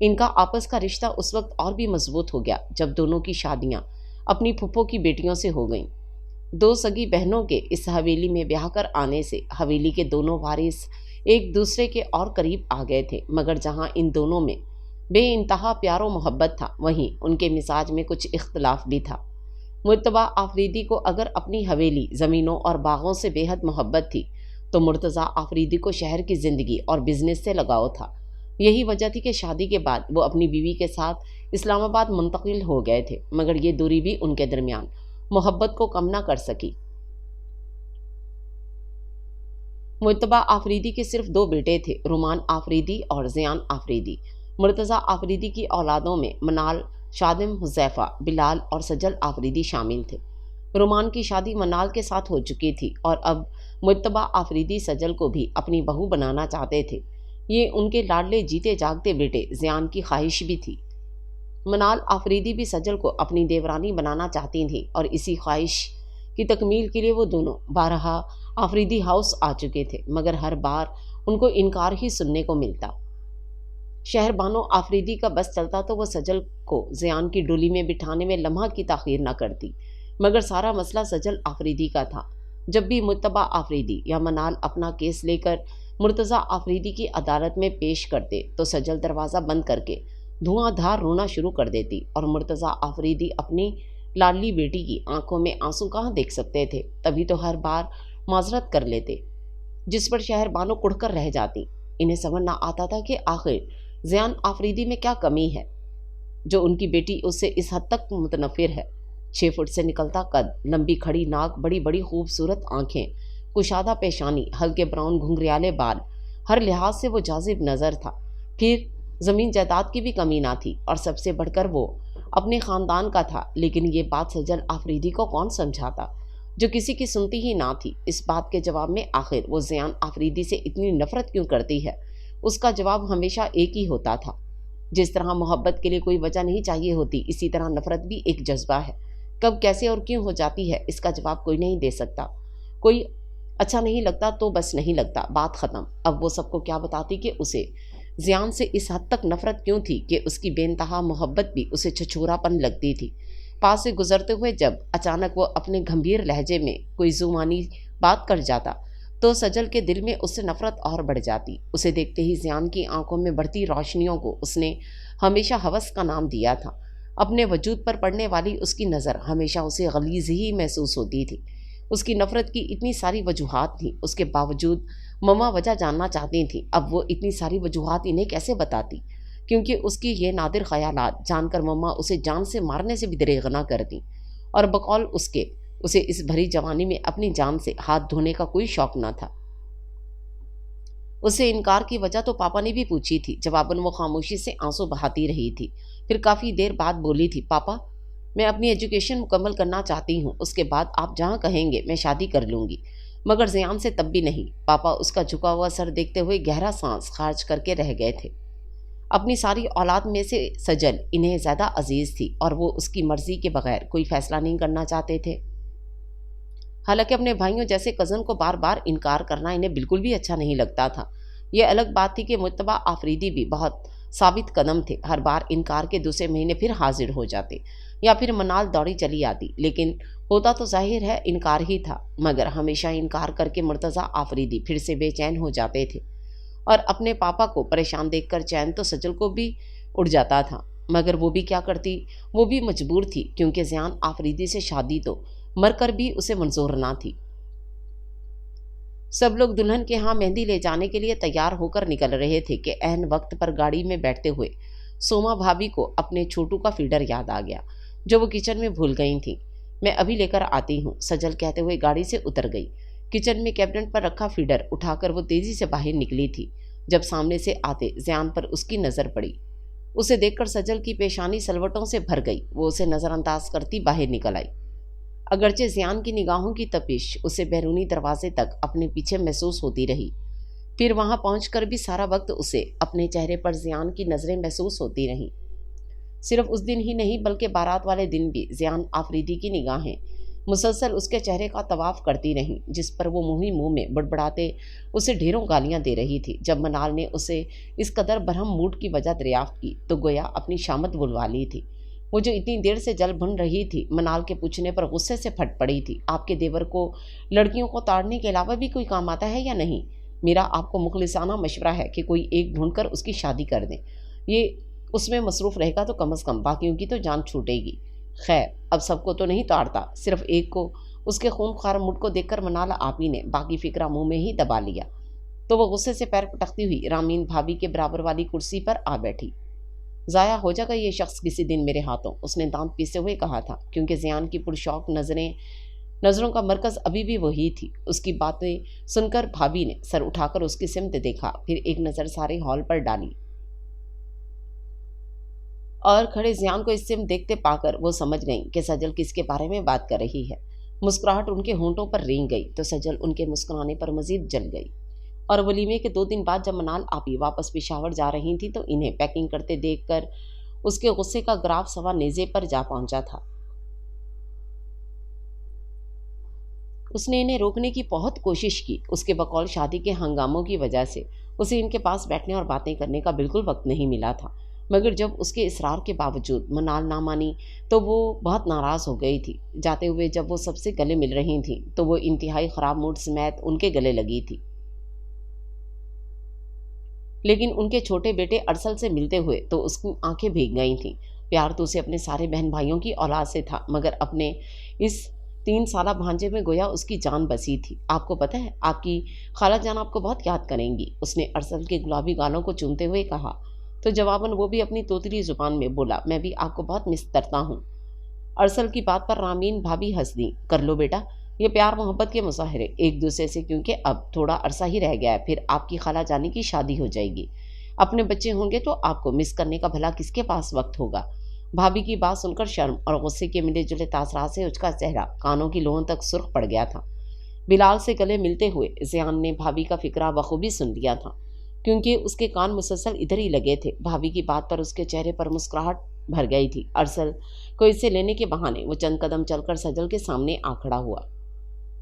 ان کا آپس کا رشتہ اس وقت اور بھی مضبوط ہو گیا جب دونوں کی شادیاں اپنی پھپھو کی بیٹیوں سے ہو گئیں۔ دو سگی بہنوں کے اس حویلی میں بیاہ کر آنے سے حویلی کے دونوں وارث ایک دوسرے کے اور قریب آ گئے تھے، مگر جہاں ان دونوں میں بے انتہا پیار و محبت تھا، وہیں ان کے مزاج میں کچھ اختلاف بھی تھا۔ مجتبیٰ آفریدی کو اگر اپنی حویلی، زمینوں اور باغوں سے بے حد محبت تھی، تو مرتضیٰ آفریدی کو شہر کی زندگی اور بزنس سے لگاؤ تھا۔ یہی وجہ تھی کہ شادی کے بعد وہ اپنی بیوی کے ساتھ اسلام آباد منتقل ہو گئے تھے، مگر یہ دوری بھی ان کے درمیان محبت کو کم نہ کر سکی۔ مجتبیٰ آفریدی کے صرف دو بیٹے تھے، رومان آفریدی اور زیان آفریدی۔ مرتضیٰ آفریدی کی اولادوں میں منال، شادم، حذیفہ، بلال اور سجل آفریدی شامل تھے۔ رومان کی شادی منال کے ساتھ ہو چکی تھی اور اب مجتبیٰ آفریدی سجل کو بھی اپنی بہو بنانا چاہتے تھے۔ یہ ان کے لاڈلے جیتے جاگتے بیٹے زیان کی خواہش بھی تھی۔ منال آفریدی بھی سجل کو اپنی دیورانی بنانا چاہتی تھیں اور اسی خواہش کی تکمیل کے لیے وہ دونوں بارہا آفریدی ہاؤس آ چکے تھے، مگر ہر بار ان کو انکار ہی سننے کو ملتا۔ شہر بانو آفریدی کا بس چلتا تو وہ سجل کو زیان کی ڈولی میں بٹھانے میں لمحہ کی تاخیر نہ کرتی، مگر سارا مسئلہ سجل آفریدی کا تھا۔ جب بھی مجتبیٰ آفریدی یا منال اپنا کیس لے کر مرتضیٰ آفریدی کی عدالت میں پیش کرتے تو سجل دروازہ بند کر کے دھواں دھار رونا شروع کر دیتی، اور مرتضیٰ آفریدی اپنی لاڈلی بیٹی کی آنکھوں میں آنسو کہاں دیکھ سکتے تھے، تبھی تو ہر بار معذرت کر لیتے، جس پر شہر بانو کڑھ کر رہ جاتی۔ انہیں سمجھ نہ آتا تھا کہ آخر زیان آفریدی میں کیا کمی ہے جو ان کی بیٹی اس سے اس حد تک متنفر ہے۔ 6 فٹ سے نکلتا قد، لمبی کھڑی ناک، بڑی بڑی خوبصورت آنکھیں، کشادہ پیشانی، ہلکے براؤن گھنگریالے بال، ہر لحاظ سے وہ جاذب نظر تھا۔ پھر زمین جائیداد کی بھی کمی نہ تھی، اور سب سے بڑھ کر وہ اپنے خاندان کا تھا۔ لیکن یہ بات سجل آفریدی کو کون سمجھاتا، جو کسی کی سنتی ہی نہ تھی۔ اس بات کے جواب میں آخر وہ زیان آفریدی سے اتنی نفرت کیوں کرتی ہے، اس کا جواب ہمیشہ ایک ہی ہوتا تھا۔ جس طرح محبت کے لیے کوئی وجہ نہیں چاہیے ہوتی، اسی طرح نفرت بھی ایک جذبہ ہے۔ کب، کیسے اور کیوں ہو جاتی ہے، اس کا جواب کوئی نہیں دے سکتا۔ کوئی اچھا نہیں لگتا تو بس نہیں لگتا، بات ختم۔ اب وہ سب کو کیا بتاتی کہ اسے زیان سے اس حد تک نفرت کیوں تھی کہ اس کی بے انتہا محبت بھی اسے چھچھورا پن لگتی تھی۔ پاس سے گزرتے ہوئے جب اچانک وہ اپنے گھمبیر لہجے میں کوئی زبانی بات کر جاتا تو سجل کے دل میں اس سے نفرت اور بڑھ جاتی۔ اسے دیکھتے ہی زیان کی آنکھوں میں بڑھتی روشنیوں کو اس نے ہمیشہ ہوس کا نام دیا تھا۔ اپنے وجود پر پڑنے والی اس کی نظر ہمیشہ اسے غلیظ ہی محسوس ہوتی تھی۔ اس کی نفرت کی اتنی ساری وجوہات تھیں، اس کے باوجود مما وجہ جاننا چاہتی تھیں۔ اب وہ اتنی ساری وجوہات انہیں کیسے بتاتی، کیونکہ اس کی یہ نادر خیالات جان کر مما اسے جان سے مارنے سے بھی دریغ نہ کرتی، اور بقول اس کے اسے اس بھری جوانی میں اپنی جان سے ہاتھ دھونے کا کوئی شوق نہ تھا۔ اس سے انکار کی وجہ تو پاپا نے بھی پوچھی تھی، جواباً وہ خاموشی سے آنسو بہاتی رہی تھی۔ پھر کافی دیر بعد بولی تھی، پاپا میں اپنی ایجوکیشن مکمل کرنا چاہتی ہوں، اس کے بعد آپ جہاں کہیں گے میں شادی کر لوں گی، مگر زیان سے تب بھی نہیں۔ پاپا اس کا جھکا ہوا سر دیکھتے ہوئے گہرا سانس خارج کر کے رہ گئے تھے۔ اپنی ساری اولاد میں سے سجل انہیں زیادہ عزیز تھی، اور وہ اس کی مرضی کے بغیر کوئی فیصلہ نہیں کرنا چاہتے تھے۔ حالانکہ اپنے بھائیوں جیسے کزن کو بار بار انکار کرنا انہیں بالکل بھی اچھا نہیں لگتا تھا۔ یہ الگ بات تھی کہ مجتبیٰ آفریدی بھی بہت ثابت قدم تھے، ہر بار انکار کے دوسرے مہینے پھر حاضر ہو جاتے، یا پھر منال دوڑی چلی آتی، لیکن ہوتا تو ظاہر ہے انکار ہی تھا۔ مگر ہمیشہ انکار کر کے مرتضیٰ آفریدی پھر سے بے چین ہو جاتے تھے، اور اپنے پاپا کو پریشان دیکھ کر چین تو سجل کو بھی اڑ جاتا تھا، مگر وہ بھی کیا کرتی، وہ بھی مجبور تھی، کیونکہ زیان آفریدی سے شادی تو مر کر بھی اسے منظور نہ تھی۔ سب لوگ دلہن کے ہاں مہندی لے جانے کے لیے تیار ہو کر نکل رہے تھے کہ عین وقت پر گاڑی میں بیٹھتے ہوئے سوما بھابھی کو اپنے چھوٹو کا فیڈر یاد آ گیا، جو وہ کچن میں بھول گئی تھیں۔ میں ابھی لے کر آتی ہوں، سجل کہتے ہوئے گاڑی سے اتر گئی۔ کچن میں کیبنٹ پر رکھا فیڈر اٹھا کر وہ تیزی سے باہر نکلی تھی، جب سامنے سے آتے زیان پر اس کی نظر پڑی۔ اسے دیکھ کر سجل کی پیشانی سلوٹوں سے بھر گئی، وہ اسے نظر انداز کرتی باہر نکل آئی۔ اگرچہ زیان کی نگاہوں کی تپش اسے بیرونی دروازے تک اپنے پیچھے محسوس ہوتی رہی، پھر وہاں پہنچ کر بھی سارا وقت اسے اپنے چہرے پر زیان کی نظریں محسوس ہوتی رہیں۔ صرف اس دن ہی نہیں بلکہ بارات والے دن بھی زیان آفریدی کی نگاہیں مسلسل اس کے چہرے کا طواف کرتی رہیں، جس پر وہ منہ ہی منہ میں بڑبڑاتے اسے ڈھیروں گالیاں دے رہی تھی۔ جب منال نے اسے اس قدر برہم موڈ کی وجہ دریافت کی تو گویا اپنی شامت بلوا لی تھی۔ وہ جو اتنی دیر سے جل بھن رہی تھی، منال کے پوچھنے پر غصے سے پھٹ پڑی تھی۔ آپ کے دیور کو لڑکیوں کو تاڑنے کے علاوہ بھی کوئی کام آتا ہے یا نہیں؟ میرا آپ کو مخلصانہ مشورہ ہے کہ کوئی ایک ڈھونڈ کر اس کی شادی کر دیں۔ یہ اس میں مصروف رہے گا تو کم از کم باقیوں کی تو جان چھوٹے گی۔ خیر، اب سب کو تو نہیں تاڑتا، صرف ایک کو۔ اس کے خون خوار موڈ کو دیکھ کر منال آپی نے باقی فکرہ منہ میں ہی دبا لیا تو وہ غصے سے پیر پٹکتی ہوئی رامین بھابھی کے برابر والی کرسی پر آ بیٹھی۔ ضائع ہو جائے گا یہ شخص کسی دن میرے ہاتھوں، اس نے دانت پیستے ہوئے کہا تھا، کیونکہ زیان کی پرشوق نظروں کا مرکز ابھی بھی وہی تھی۔ اس کی باتیں سن کر بھابھی نے سر اٹھا کر اس کی سمت دیکھا، پھر ایک نظر سارے ہال پر ڈالی اور کھڑے زیان کو اس سمت دیکھتے پا کر وہ سمجھ گئیں کہ سجل کس کے بارے میں بات کر رہی ہے۔ مسکراہٹ ان کے ہونٹوں پر رینگ گئی تو سجل ان کے مسکرانے پر مزید جل گئی۔ اور ولیمے کے 2 دن بعد جب منال آپی واپس پشاور جا رہی تھی تو انہیں پیکنگ کرتے دیکھ کر اس کے غصے کا گراف سوا نیزے پر جا پہنچا تھا۔ اس نے انہیں روکنے کی بہت کوشش کی۔ اس کے بقول شادی کے ہنگاموں کی وجہ سے اسے ان کے پاس بیٹھنے اور باتیں کرنے کا بالکل وقت نہیں ملا تھا، مگر جب اس کے اصرار کے باوجود منال نہ مانی تو وہ بہت ناراض ہو گئی تھی۔ جاتے ہوئے جب وہ سب سے گلے مل رہی تھیں تو وہ انتہائی خراب موڈ سمیت ان کے گلے لگی تھی، لیکن ان کے چھوٹے بیٹے ارسل سے ملتے ہوئے تو اس کی آنکھیں بھیگ گئی تھیں۔ پیار تو اسے اپنے سارے بہن بھائیوں کی اولاد سے تھا، مگر اپنے اس 3 سالہ بھانجے میں گویا اس کی جان بسی تھی۔ آپ کو پتہ ہے، آپ کی خالہ جان آپ کو بہت یاد کریں گی، اس نے ارسل کے گلابی گالوں کو چومتے ہوئے کہا تو جواباً وہ بھی اپنی توتلی زبان میں بولا، میں بھی آپ کو بہت مس کرتا ہوں۔ ارسل کی بات پر رامین بھابھی ہنس دیں، کر لو بیٹا، یہ پیار محبت کے مظاہرے ایک دوسرے سے، کیونکہ اب تھوڑا عرصہ ہی رہ گیا ہے، پھر آپ کی خالہ جانی کی شادی ہو جائے گی، اپنے بچے ہوں گے تو آپ کو مس کرنے کا بھلا کس کے پاس وقت ہوگا۔ بھابھی کی بات سن کر شرم اور غصے کے ملے جلے تاثرات سے اس کا چہرہ کانوں کی لوہوں تک سرخ پڑ گیا تھا۔ بلال سے گلے ملتے ہوئے زیان نے بھابھی کا فکرہ بخوبی سن لیا تھا، کیونکہ اس کے کان مسلسل ادھر ہی لگے تھے۔ بھابھی کی بات پر اس کے چہرے پر مسکراہٹ بھر گئی تھی۔ ارسل کو اسے لینے کے بہانے وہ چند قدم چل کر سجل کے سامنے آ کھڑا ہوا۔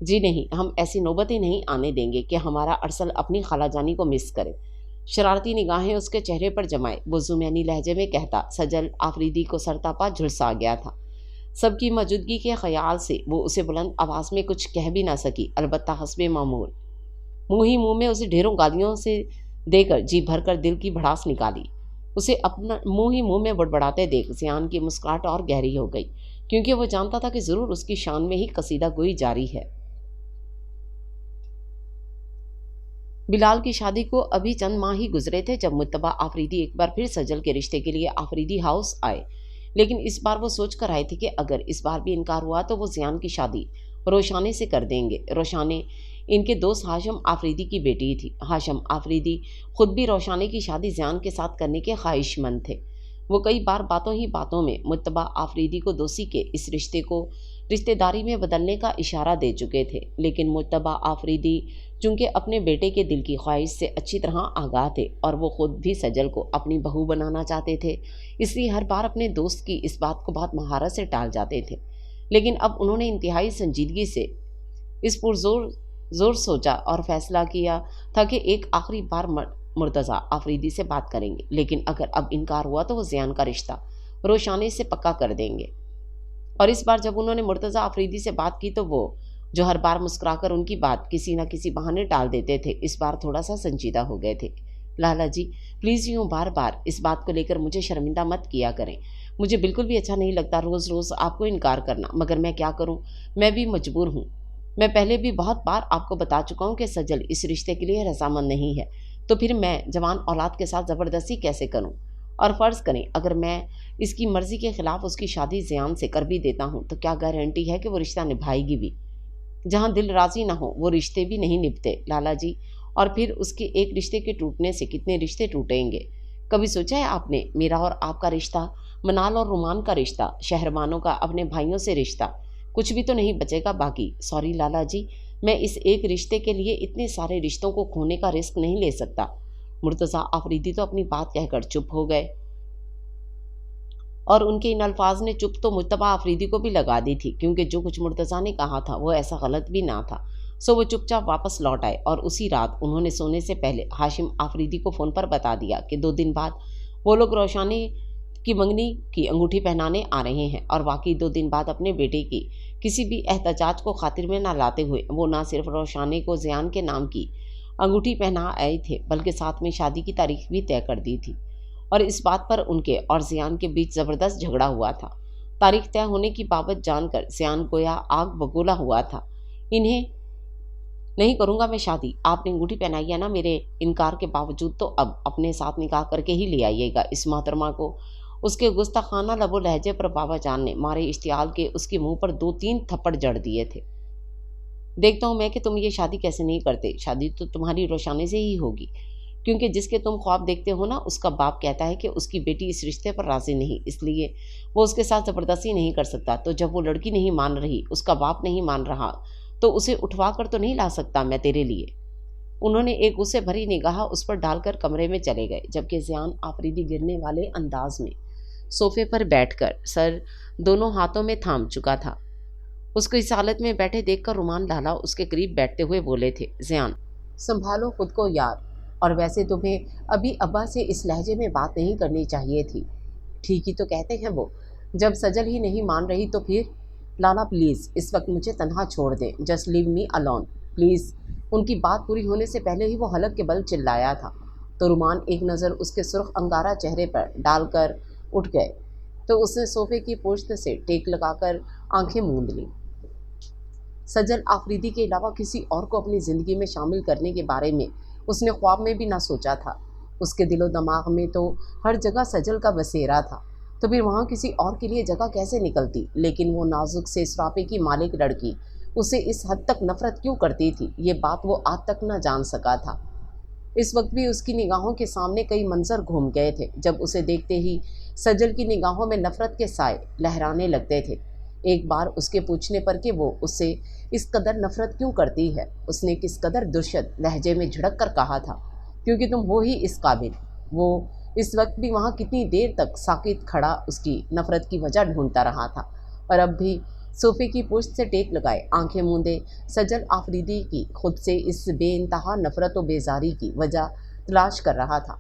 جی نہیں، ہم ایسی نوبتیں نہیں آنے دیں گے کہ ہمارا ارسل اپنی خالہ جانی کو مس کرے۔ شرارتی نگاہیں اس کے چہرے پر جمائے وہ زمینی لہجے میں کہتا۔ سجل آفریدی کو سرتاپا جھلسا گیا تھا۔ سب کی موجودگی کے خیال سے وہ اسے بلند آواز میں کچھ کہہ بھی نہ سکی، البتہ حسب معمول منہ ہی منہ میں اسے ڈھیروں گالیوں سے دے کر جی بھر کر دل کی بھڑاس نکالی۔ اسے اپنا منہ ہی منہ میں بڑبڑاتے دیکھ زیان کی مسکراہٹ اور گہری ہو گئی، کیونکہ وہ جانتا تھا کہ ضرور اس کی شان میں ہی قصیدہ گوئی جاری ہے۔ بلال کی شادی کو ابھی چند ماہ ہی گزرے تھے جب مجتبیٰ آفریدی ایک بار پھر سجل کے رشتے کے لیے آفریدی ہاؤس آئے، لیکن اس بار وہ سوچ کر آئے تھے کہ اگر اس بار بھی انکار ہوا تو وہ زیان کی شادی روشانے سے کر دیں گے۔ روشانے ان کے دوست ہاشم آفریدی کی بیٹی تھی۔ ہاشم آفریدی خود بھی روشانے کی شادی زیان کے ساتھ کرنے کے خواہش مند تھے۔ وہ کئی بار باتوں ہی باتوں میں مجتبیٰ آفریدی کو دوسی کے اس رشتے کو رشتہ داری میں بدلنے کا اشارہ دے چکے تھے، لیکن مجتبیٰ آفریدی چونکہ اپنے بیٹے کے دل کی خواہش سے اچھی طرح آگاہ تھے اور وہ خود بھی سجل کو اپنی بہو بنانا چاہتے تھے، اس لیے ہر بار اپنے دوست کی اس بات کو بہت مہارت سے ٹال جاتے تھے۔ لیکن اب انہوں نے انتہائی سنجیدگی سے اس پر زور سوچا اور فیصلہ کیا تھا کہ ایک آخری بار مرتضیٰ آفریدی سے بات کریں گے، لیکن اگر اب انکار ہوا تو وہ زیان کا رشتہ روشانے سے پکا کر دیں گے۔ اور اس بار جب انہوں نے مرتضیٰ آفریدی سے بات کی تو وہ جو ہر بار مسکرا کر ان کی بات کسی نہ کسی بہانے ٹال دیتے تھے، اس بار تھوڑا سا سنجیدہ ہو گئے تھے۔ لالا جی پلیز یوں بار بار اس بات کو لے کر مجھے شرمندہ مت کیا کریں، مجھے بالکل بھی اچھا نہیں لگتا روز روز آپ کو انکار کرنا، مگر میں کیا کروں، میں بھی مجبور ہوں۔ میں پہلے بھی بہت بار آپ کو بتا چکا ہوں کہ سجل اس رشتے کے لیے رضامند نہیں ہے، تو پھر میں جوان اولاد کے ساتھ زبردستی کیسے کروں؟ اور فرض کریں اگر میں اس کی مرضی کے خلاف اس کی شادی زیان سے کر بھی دیتا ہوں تو کیا گارنٹی ہے کہ وہ رشتہ نبھائے گی بھی؟ جہاں دل راضی نہ ہو وہ رشتے بھی نہیں نبھتے لالا جی، اور پھر اس کے ایک رشتے کے ٹوٹنے سے کتنے رشتے ٹوٹیں گے؟ کبھی سوچا ہے آپ نے؟ میرا اور آپ کا رشتہ، منال اور رومان کا رشتہ، شہربانوں کا اپنے بھائیوں سے رشتہ، کچھ بھی تو نہیں بچے گا باقی۔ سوری لالا جی، میں اس ایک رشتے کے لیے اتنے سارے رشتوں کو کھونے کا رسک نہیں لے سکتا۔ مرتضیٰ آفریدی تو اپنی بات کہہ کر چپ ہو گئے اور ان کے ان الفاظ نے چپ تو مجتبیٰ آفریدی کو بھی لگا دی تھی، کیونکہ جو کچھ مرتضیٰ نے کہا تھا وہ ایسا غلط بھی نہ تھا۔ سو وہ چپ چاپ واپس لوٹ آئے اور اسی رات انہوں نے سونے سے پہلے ہاشم آفریدی کو فون پر بتا دیا کہ 2 دن بعد وہ لوگ روشانی کی منگنی کی انگوٹھی پہنانے آ رہے ہیں، اور واقعی 2 دن بعد اپنے بیٹے کی کسی بھی احتجاج کو خاطر میں نہ لاتے ہوئے وہ نہ صرف روشانی کو زیان کے نام کی انگوٹھی پہنا آئے تھے، بلکہ ساتھ میں شادی کی تاریخ بھی طے کر دی تھی۔ اور اس بات پر ان کے اور زیان کے بیچ زبردست جھگڑا ہوا تھا۔ تاریخ طے ہونے کی بابت جان کر زیان گویا آگ بگولا ہوا تھا۔ انہیں نہیں کروں گا میں شادی، آپ نے انگوٹھی پہنائی ہے نا، میرے انکار کے باوجود تو اب اپنے ساتھ نکاح کر کے ہی لے آئیے گا۔ اس محترمہ کو اس کے گستاخانہ لب و لہجے پر بابا جان نے مارے اشتعال کے اس کے منہ پر 2-3 تھپڑ جڑ دیے تھے۔ دیکھتا ہوں میں کہ تم یہ شادی کیسے نہیں کرتے۔ شادی تو تمہاری روشانی سے ہی ہوگی، کیونکہ جس کے تم خواب دیکھتے ہو نا، اس کا باپ کہتا ہے کہ اس کی بیٹی اس رشتے پر راضی نہیں، اس لیے وہ اس کے ساتھ زبردستی نہیں کر سکتا۔ تو جب وہ لڑکی نہیں مان رہی، اس کا باپ نہیں مان رہا، تو اسے اٹھوا کر تو نہیں لا سکتا میں تیرے لیے۔ انہوں نے ایک غصے بھری نگاہ اس پر ڈال کر کمرے میں چلے گئے، جبکہ زیان آفریدی گرنے والے انداز میں صوفے پر بیٹھ کر سر دونوں ہاتھوں میں تھام چکا تھا۔ اس کو اس حالت میں بیٹھے دیکھ کر رومان لالا اس کے قریب بیٹھتے ہوئے بولے تھے، زیان سنبھالو خود کو یار، اور ویسے تمہیں ابھی ابا سے اس لہجے میں بات نہیں کرنی چاہیے تھی۔ ٹھیک ہی تو کہتے ہیں وہ، جب سجل ہی نہیں مان رہی تو پھر؟ لالا پلیز اس وقت مجھے تنہا چھوڑ دیں، just leave me alone please. ان کی بات پوری ہونے سے پہلے ہی وہ حلق کے بل چلایا تھا، تو رومان ایک نظر اس کے سرخ انگارہ چہرے پر ڈال کر اٹھ گئے، تو اس نے صوفے کی پشت سے ٹیک لگا کر آنکھیں موند لیں۔ سجل آفریدی کے علاوہ کسی اور کو اپنی زندگی میں شامل کرنے کے بارے میں اس نے خواب میں بھی نہ سوچا تھا۔ اس کے دل و دماغ میں تو ہر جگہ سجل کا بسیرا تھا، تو پھر وہاں کسی اور کے لیے جگہ کیسے نکلتی؟ لیکن وہ نازک سے سراپے کی مالک لڑکی اسے اس حد تک نفرت کیوں کرتی تھی، یہ بات وہ آج تک نہ جان سکا تھا۔ اس وقت بھی اس کی نگاہوں کے سامنے کئی منظر گھوم گئے تھے، جب اسے دیکھتے ہی سجل کی نگاہوں میں نفرت کے سائے لہرانے لگتے تھے۔ ایک بار اس کے پوچھنے پر کہ وہ اس سے اس قدر نفرت کیوں کرتی ہے، اس نے کس قدر درشت لہجے میں جھڑک کر کہا تھا، کیونکہ تم ہو ہی اس قابل۔ وہ اس وقت بھی وہاں کتنی دیر تک ساکت کھڑا اس کی نفرت کی وجہ ڈھونڈتا رہا تھا، اور اب بھی صوفے کی پشت سے ٹیک لگائے آنکھیں موندے سجل آفریدی کی خود سے اس بے انتہا نفرت و بیزاری کی وجہ تلاش کر رہا تھا،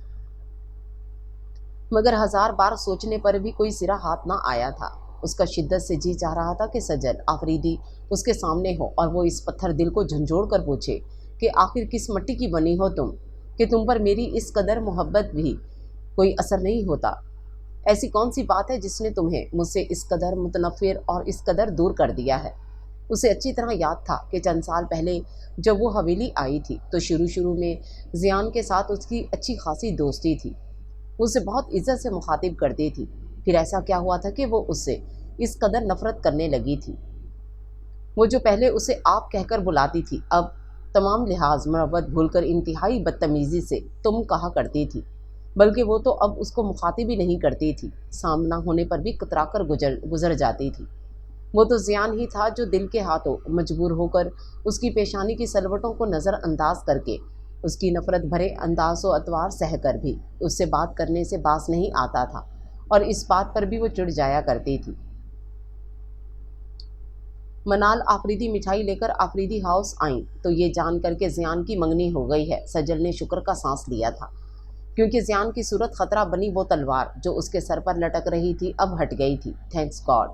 مگر 1000 بار سوچنے پر بھی کوئی سرا ہاتھ نہ آیا تھا۔ اس کا شدت سے جی چاہ رہا تھا کہ سجل آفریدی اس کے سامنے ہو اور وہ اس پتھر دل کو جھنجھوڑ کر پوچھے کہ آخر کس مٹی کی بنی ہو تم، کہ تم پر میری اس قدر محبت بھی کوئی اثر نہیں ہوتا؟ ایسی کون سی بات ہے جس نے تمہیں مجھ سے اس قدر متنفر اور اس قدر دور کر دیا ہے؟ اسے اچھی طرح یاد تھا کہ چند سال پہلے جب وہ حویلی آئی تھی تو شروع میں زیان کے ساتھ اس کی اچھی خاصی دوستی تھی، اسے بہت عزت سے مخاطب کرتی تھی۔ پھر ایسا کیا ہوا تھا کہ وہ اس سے اس قدر نفرت کرنے لگی تھی؟ وہ جو پہلے اسے آپ کہہ کر بلاتی تھی، اب تمام لحاظ مروت بھول کر انتہائی بدتمیزی سے تم کہا کرتی تھی، بلکہ وہ تو اب اس کو مخاطب ہی نہیں کرتی تھی، سامنا ہونے پر بھی کترا کر گزر جاتی تھی۔ وہ تو زیان ہی تھا جو دل کے ہاتھوں مجبور ہو کر اس کی پیشانی کی سلوٹوں کو نظر انداز کر کے، اس کی نفرت بھرے انداز و اطوار سہ کر بھی اس سے بات کرنے سے باز نہیں آتا تھا، اور اس بات پر بھی وہ چڑ جایا کرتی تھی۔ منال آفریدی مٹھائی لے کر آفریدی ہاؤس آئیں تو یہ جان کر کے زیان کی منگنی ہو گئی ہے، سجل نے شکر کا سانس لیا تھا، کیونکہ زیان کی صورت خطرہ بنی وہ تلوار جو اس کے سر پر لٹک رہی تھی اب ہٹ گئی تھی۔ تھینکس گاڈ،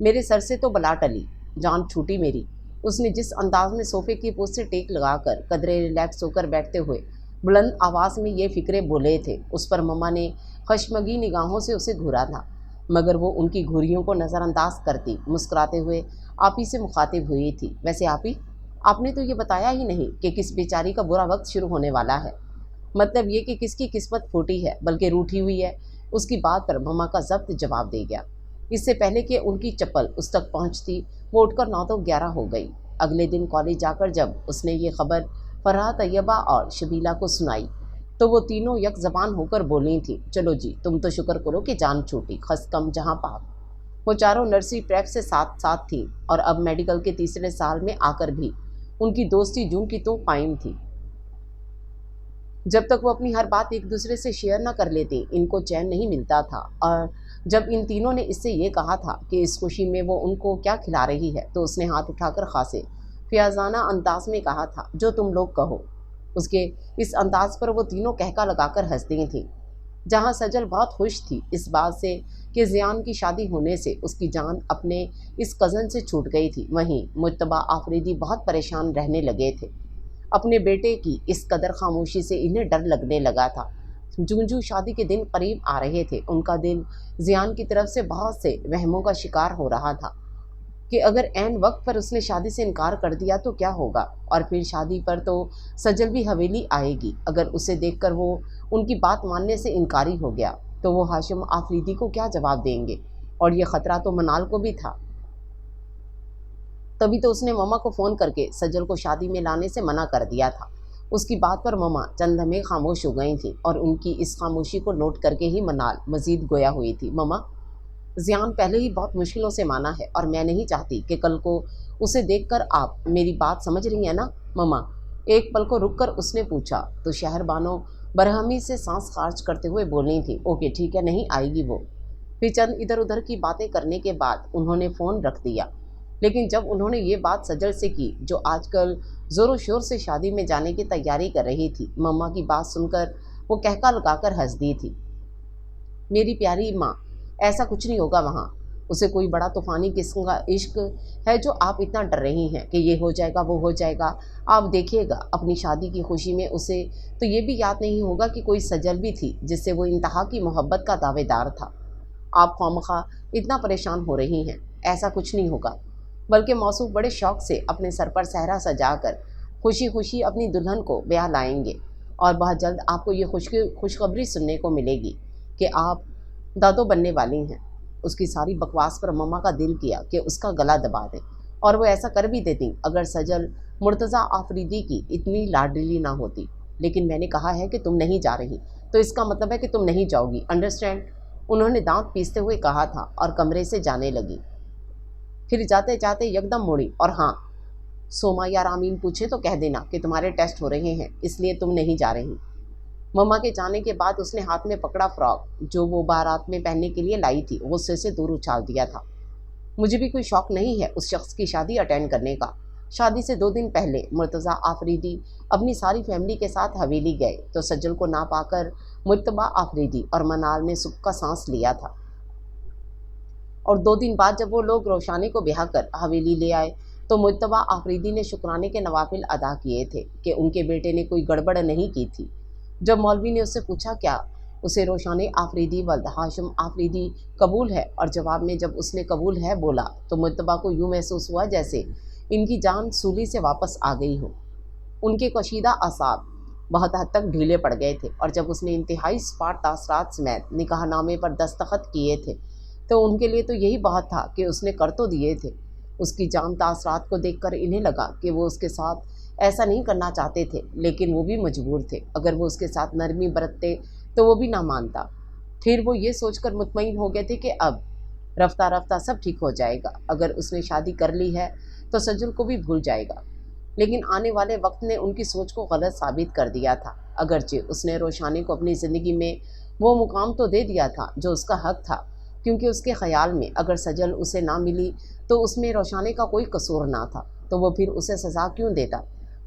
میرے سر سے تو بلا ٹلی، جان چھوٹی میری۔ اس نے جس انداز میں صوفے کی پشت سے ٹیک لگا کر قدرے ریلیکس ہو کر بیٹھتے ہوئے بلند آواز میں یہ فقرے بولے تھے، اس پر مما نے خشمگی نگاہوں سے اسے گھورا تھا، مگر وہ ان کی گھوریوں کو نظر انداز کرتی مسکراتے ہوئے آپی سے مخاطب ہوئی تھی۔ ویسے آپی، آپ نے تو یہ بتایا ہی نہیں کہ کس بیچاری کا برا وقت شروع ہونے والا ہے، مطلب یہ کہ کس کی قسمت پھوٹی ہے بلکہ روٹھی ہوئی ہے۔ اس کی بات پر مما کا ضبط جواب دے گیا۔ اس سے پہلے کہ ان کی چپل اس تک پہنچتی وہ اٹھ کر 9 تو 11 ہو گئی۔ اگلے دن کالج جا کر جب اس نے یہ خبر فرحہ، طیبہ اور شبیلہ کو سنائی تو وہ تینوں یک زبان ہو کر بولی تھیں، چلو جی تم تو شکر کرو کہ جان چھوٹی، خس کم جہاں پاک۔ وہ چاروں نرسری پریپ سے ساتھ تھیں، اور اب میڈیکل کے تیسرے سال میں آ کر بھی ان کی دوستی جوں کی توں قائم تھی۔ جب تک وہ اپنی ہر بات ایک دوسرے سے شیئر نہ کر لیتے ان کو چین نہیں ملتا تھا، اور جب ان تینوں نے اس سے یہ کہا تھا کہ اس خوشی میں وہ ان کو کیا کھلا رہی ہے تو اس نے ہاتھ اٹھا کر خاصے فیاضانہ انداز میں کہا تھا، جو تم لوگ کہو۔ اس کے اس انداز پر وہ تینوں کہکا لگا کر ہنس دی تھیں۔ جہاں سجل بہت خوش تھی اس بات سے کہ زیان کی شادی ہونے سے اس کی جان اپنے اس کزن سے چھوٹ گئی تھی، وہیں مجتبیٰ آفریدی بہت پریشان رہنے لگے تھے۔ اپنے بیٹے کی اس قدر خاموشی سے انہیں ڈر لگنے لگا تھا۔ جوں شادی کے دن قریب آ رہے تھے، ان کا دل زیان کی طرف سے بہت سے وہموں کا شکار ہو رہا تھا کہ اگر عین وقت پر اس نے شادی سے انکار کر دیا تو کیا ہوگا، اور پھر شادی پر تو سجل بھی حویلی آئے گی۔ اگر اسے دیکھ کر وہ ان کی بات ماننے سے انکاری ہو گیا تو وہ ہاشم آفریدی کو کیا جواب دیں گے، اور یہ خطرہ تو منال کو بھی تھا۔ تبھی تو اس نے مما کو فون کر کے سجل کو شادی میں لانے سے منع کر دیا تھا۔ اس کی بات پر مما چند لمحے خاموش ہو گئی تھیں، اور ان کی اس خاموشی کو نوٹ کر کے ہی منال مزید گویا ہوئی تھی۔ مما، زیان پہلے ہی بہت مشکلوں سے مانا ہے، اور میں نہیں چاہتی کہ کل کو اسے دیکھ کر آپ میری بات سمجھ رہی ہیں نا مما؟ ایک پل کو رک کر اس نے پوچھا تو شہر بانو برہمی سے سانس خارج کرتے ہوئے بولنی تھی، اوکے ٹھیک ہے، نہیں آئے گی وہ۔ پھر چند ادھر ادھر کی باتیں کرنے کے بعد انہوں نے فون رکھ دیا۔ لیکن جب انہوں نے یہ بات سجل سے کی، جو آج کل زور و شور سے شادی میں جانے کی تیاری کر رہی تھی، مما کی بات سن کر وہ کہکا لگا کر ہنس دی تھی۔ میری پیاری ماں، ایسا کچھ نہیں ہوگا وہاں۔ اسے کوئی بڑا طوفانی قسم کا عشق ہے جو آپ اتنا ڈر رہی ہیں کہ یہ ہو جائے گا وہ ہو جائے گا۔ آپ دیکھیے گا اپنی شادی کی خوشی میں اسے تو یہ بھی یاد نہیں ہوگا کہ کوئی سجل بھی تھی جس سے وہ انتہا کی محبت کا دعوے دار تھا۔ آپ خوامخواہ اتنا پریشان ہو رہی ہیں، ایسا کچھ نہیں ہوگا، بلکہ موصوف بڑے شوق سے اپنے سر پر صحرا سجا کر خوشی خوشی اپنی دلہن کو بیاہ لائیں گے، اور بہت جلد آپ کو یہ خوشخبری سننے کو ملے گی کہ آپ دادو بننے والی ہیں۔ اس کی ساری بکواس پر مما کا دل کیا کہ اس کا گلا دبا دیں، اور وہ ایسا کر بھی دیتی اگر سجل مرتضیٰ آفریدی کی اتنی لاڈلی نہ ہوتی۔ لیکن میں نے کہا ہے کہ تم نہیں جا رہی، تو اس کا مطلب ہے کہ تم نہیں جاؤ گی، انڈرسٹینڈ؟ انہوں نے دانت پیستے ہوئے کہا تھا اور کمرے سے جانے لگی۔ پھر جاتے جاتے یکدم مڑی، اور ہاں، سوما یا رامین پوچھے تو کہہ دینا کہ تمہارے ٹیسٹ ہو رہے ہیں، اس لیے تم نہیں جا رہی۔ مما کے جانے کے بعد اس نے ہاتھ میں پکڑا فراک جو وہ بارات میں پہننے کے لیے لائی تھی، غصے سے دور اچھال دیا تھا۔ مجھے بھی کوئی شوق نہیں ہے اس شخص کی شادی اٹینڈ کرنے کا۔ شادی سے 2 دن پہلے مرتضیٰ آفریدی اپنی ساری فیملی کے ساتھ حویلی گئے تو سجل کو نہ پا کر مجتبیٰ آفریدی اور منال نے سکھ کا سانس لیا تھا، اور 2 دن بعد جب وہ لوگ روشانی کو بیاہ کر حویلی لے آئے تو مجتبیٰ آفریدی نے شکرانے کے نوافل ادا کیے تھے کہ ان کے بیٹے نے کوئی گڑبڑ نہیں کی تھی۔ جب مولوی نے اس سے پوچھا کیا اسے روشانی آفریدی ولد ہاشم آفریدی قبول ہے، اور جواب میں جب اس نے قبول ہے بولا تو مجتبیٰ کو یوں محسوس ہوا جیسے ان کی جان سولی سے واپس آ گئی ہو۔ ان کے کشیدہ اعصاب بہت حد تک ڈھیلے پڑ گئے تھے، اور جب اس نے انتہائی سپاٹ تاثرات سمیت نکاح نامے پر دستخط کیے تھے تو ان کے لیے تو یہی بہت تھا کہ اس نے کر تو دیے تھے۔ اس کی جان تاثرات کو دیکھ کر انہیں لگا کہ وہ اس کے ساتھ ایسا نہیں کرنا چاہتے تھے، لیکن وہ بھی مجبور تھے۔ اگر وہ اس کے ساتھ نرمی برتتے تو وہ بھی نہ مانتا۔ پھر وہ یہ سوچ کر مطمئن ہو گئے تھے کہ اب رفتہ رفتہ سب ٹھیک ہو جائے گا۔ اگر اس نے شادی کر لی ہے تو سجل کو بھی بھول جائے گا۔ لیکن آنے والے وقت نے ان کی سوچ کو غلط ثابت کر دیا تھا۔ اگرچہ اس نے روشانی کو اپنی زندگی میں وہ مقام تو دے دیا تھا جو اس کا حق تھا، کیونکہ اس کے خیال میں اگر سجل اسے نہ ملی تو اس میں روشانی کا کوئی قصور نہ تھا، تو وہ پھر اسے سزا کیوں دیتا؟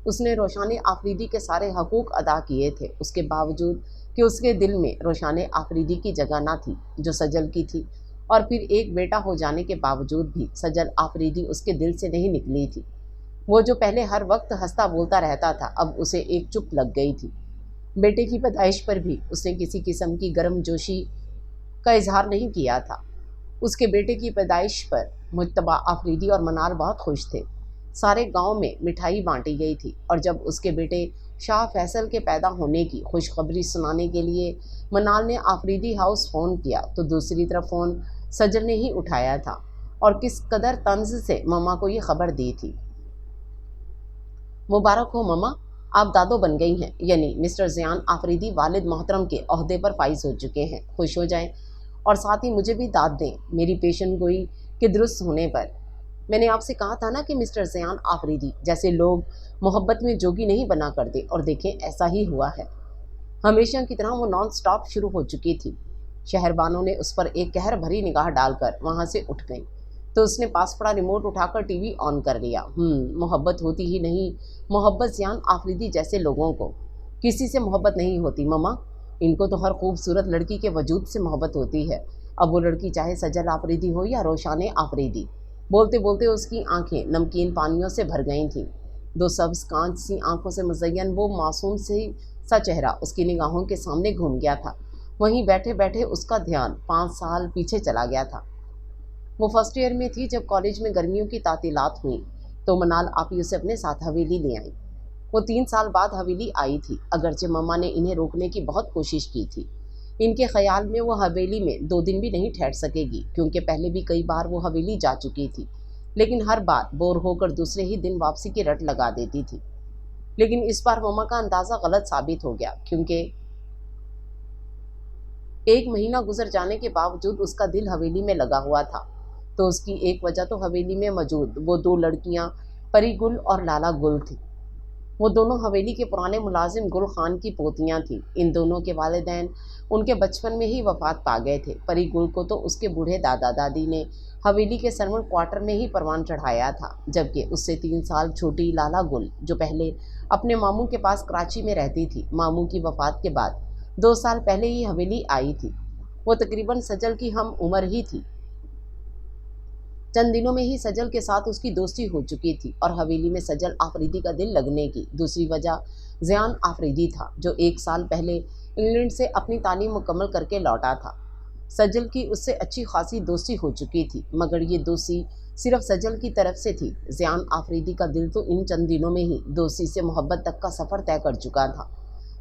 اس نے روشانی آفریدی کے سارے حقوق ادا کیے تھے، اس کے باوجود کہ اس کے دل میں روشانی آفریدی کی جگہ نہ تھی جو سجل کی تھی، اور پھر ایک بیٹا ہو جانے کے باوجود بھی سجل آفریدی اس کے دل سے نہیں نکلی تھی۔ وہ جو پہلے ہر وقت ہنستا بولتا رہتا تھا، اب اسے ایک چپ لگ گئی تھی۔ بیٹے کی پیدائش پر بھی اس نے کسی قسم کی گرم جوشی کا اظہار نہیں کیا تھا۔ اس کے بیٹے کی پیدائش پر مجتبیٰ آفریدی اور منال بہت خوش تھے۔ سارے گاؤں میں مٹھائی بانٹی گئی تھی، اور جب اس کے بیٹے شاہ فیصل کے پیدا ہونے کی خوشخبری سنانے کے لیے منال نے آفریدی ہاؤس فون کیا تو دوسری طرف فون سجل نے ہی اٹھایا تھا، اور کس قدر طنز سے مما کو یہ خبر دی تھی۔ مبارک ہو مما، آپ دادو بن گئی ہیں، یعنی مسٹر زیان آفریدی والد محترم کے عہدے پر فائز ہو چکے ہیں۔ خوش ہو جائیں، اور ساتھ ہی مجھے بھی داد دیں میری پیشن گوئی کے درست ہونے پر۔ میں نے آپ سے کہا تھا نا کہ مسٹر زیان آفریدی جیسے لوگ محبت میں جوگی نہیں بنا کرتے، اور دیکھیں ایسا ہی ہوا ہے۔ ہمیشہ کی طرح وہ نان سٹاپ شروع ہو چکی تھی۔ شہربانوں نے اس پر ایک قہر بھری نگاہ ڈال کر وہاں سے اٹھ گئیں تو اس نے پاس پڑا ریموٹ اٹھا کر ٹی وی آن کر لیا۔ محبت ہوتی ہی نہیں، محبت زیان آفریدی جیسے لوگوں کو کسی سے محبت نہیں ہوتی مما، ان کو تو ہر خوبصورت لڑکی کے وجود سے محبت ہوتی ہے، اب وہ لڑکی چاہے سجل آفریدی ہو یا روشان آفریدی۔ بولتے بولتے اس کی آنکھیں نمکین پانیوں سے بھر گئی تھیں، دو سبز کانچ سی آنکھوں سے مزین وہ معصوم سا چہرہ اس کی نگاہوں کے سامنے گھوم گیا تھا۔ وہیں بیٹھے بیٹھے اس کا دھیان 5 سال پیچھے چلا گیا تھا۔ وہ فرسٹ ایئر میں تھی جب کالج میں گرمیوں کی تعطیلات ہوئیں تو منال آپی اسے اپنے ساتھ حویلی لے آئیں۔ وہ 3 سال بعد حویلی آئی تھی، اگرچہ مما نے انہیں روکنے کی بہت کوشش کی تھی۔ ان کے خیال میں وہ حویلی میں 2 دن بھی نہیں ٹھہر سکے گی، کیونکہ پہلے بھی کئی بار وہ حویلی جا چکی تھی، لیکن ہر بار بور ہو کر دوسرے ہی دن واپسی کی رٹ لگا دیتی تھی۔ لیکن اس بار مما کا اندازہ غلط ثابت ہو گیا، کیونکہ 1 مہینہ گزر جانے کے باوجود اس کا دل حویلی میں لگا ہوا تھا۔ تو اس کی ایک وجہ تو حویلی میں موجود وہ 2 لڑکیاں پری گل اور لالا گل تھی۔ وہ دونوں حویلی کے پرانے ملازم گل خان کی پوتیاں تھیں۔ ان دونوں کے والدین ان کے بچپن میں ہی وفات پا گئے تھے۔ پری گل کو تو اس کے بوڑھے دادا دادی نے حویلی کے سرونٹ کوارٹر میں ہی پروان چڑھایا تھا، جبکہ اس سے 3 سال چھوٹی لالا گل، جو پہلے اپنے ماموں کے پاس کراچی میں رہتی تھی، ماموں کی وفات کے بعد 2 سال پہلے ہی حویلی آئی تھی۔ وہ تقریباً سجل کی ہم عمر ہی تھی۔ چند دنوں میں ہی سجل کے ساتھ اس کی دوستی ہو چکی تھی، اور حویلی میں سجل آفریدی کا دل لگنے کی دوسری وجہ زیان آفریدی تھا، جو 1 سال پہلے انگلینڈ سے اپنی تعلیم مکمل کر کے لوٹا تھا۔ سجل کی اس سے اچھی خاصی دوستی ہو چکی تھی، مگر یہ دوستی صرف سجل کی طرف سے تھی۔ زیان آفریدی کا دل تو ان چند دنوں میں ہی دوستی سے محبت تک کا سفر طے کر چکا تھا۔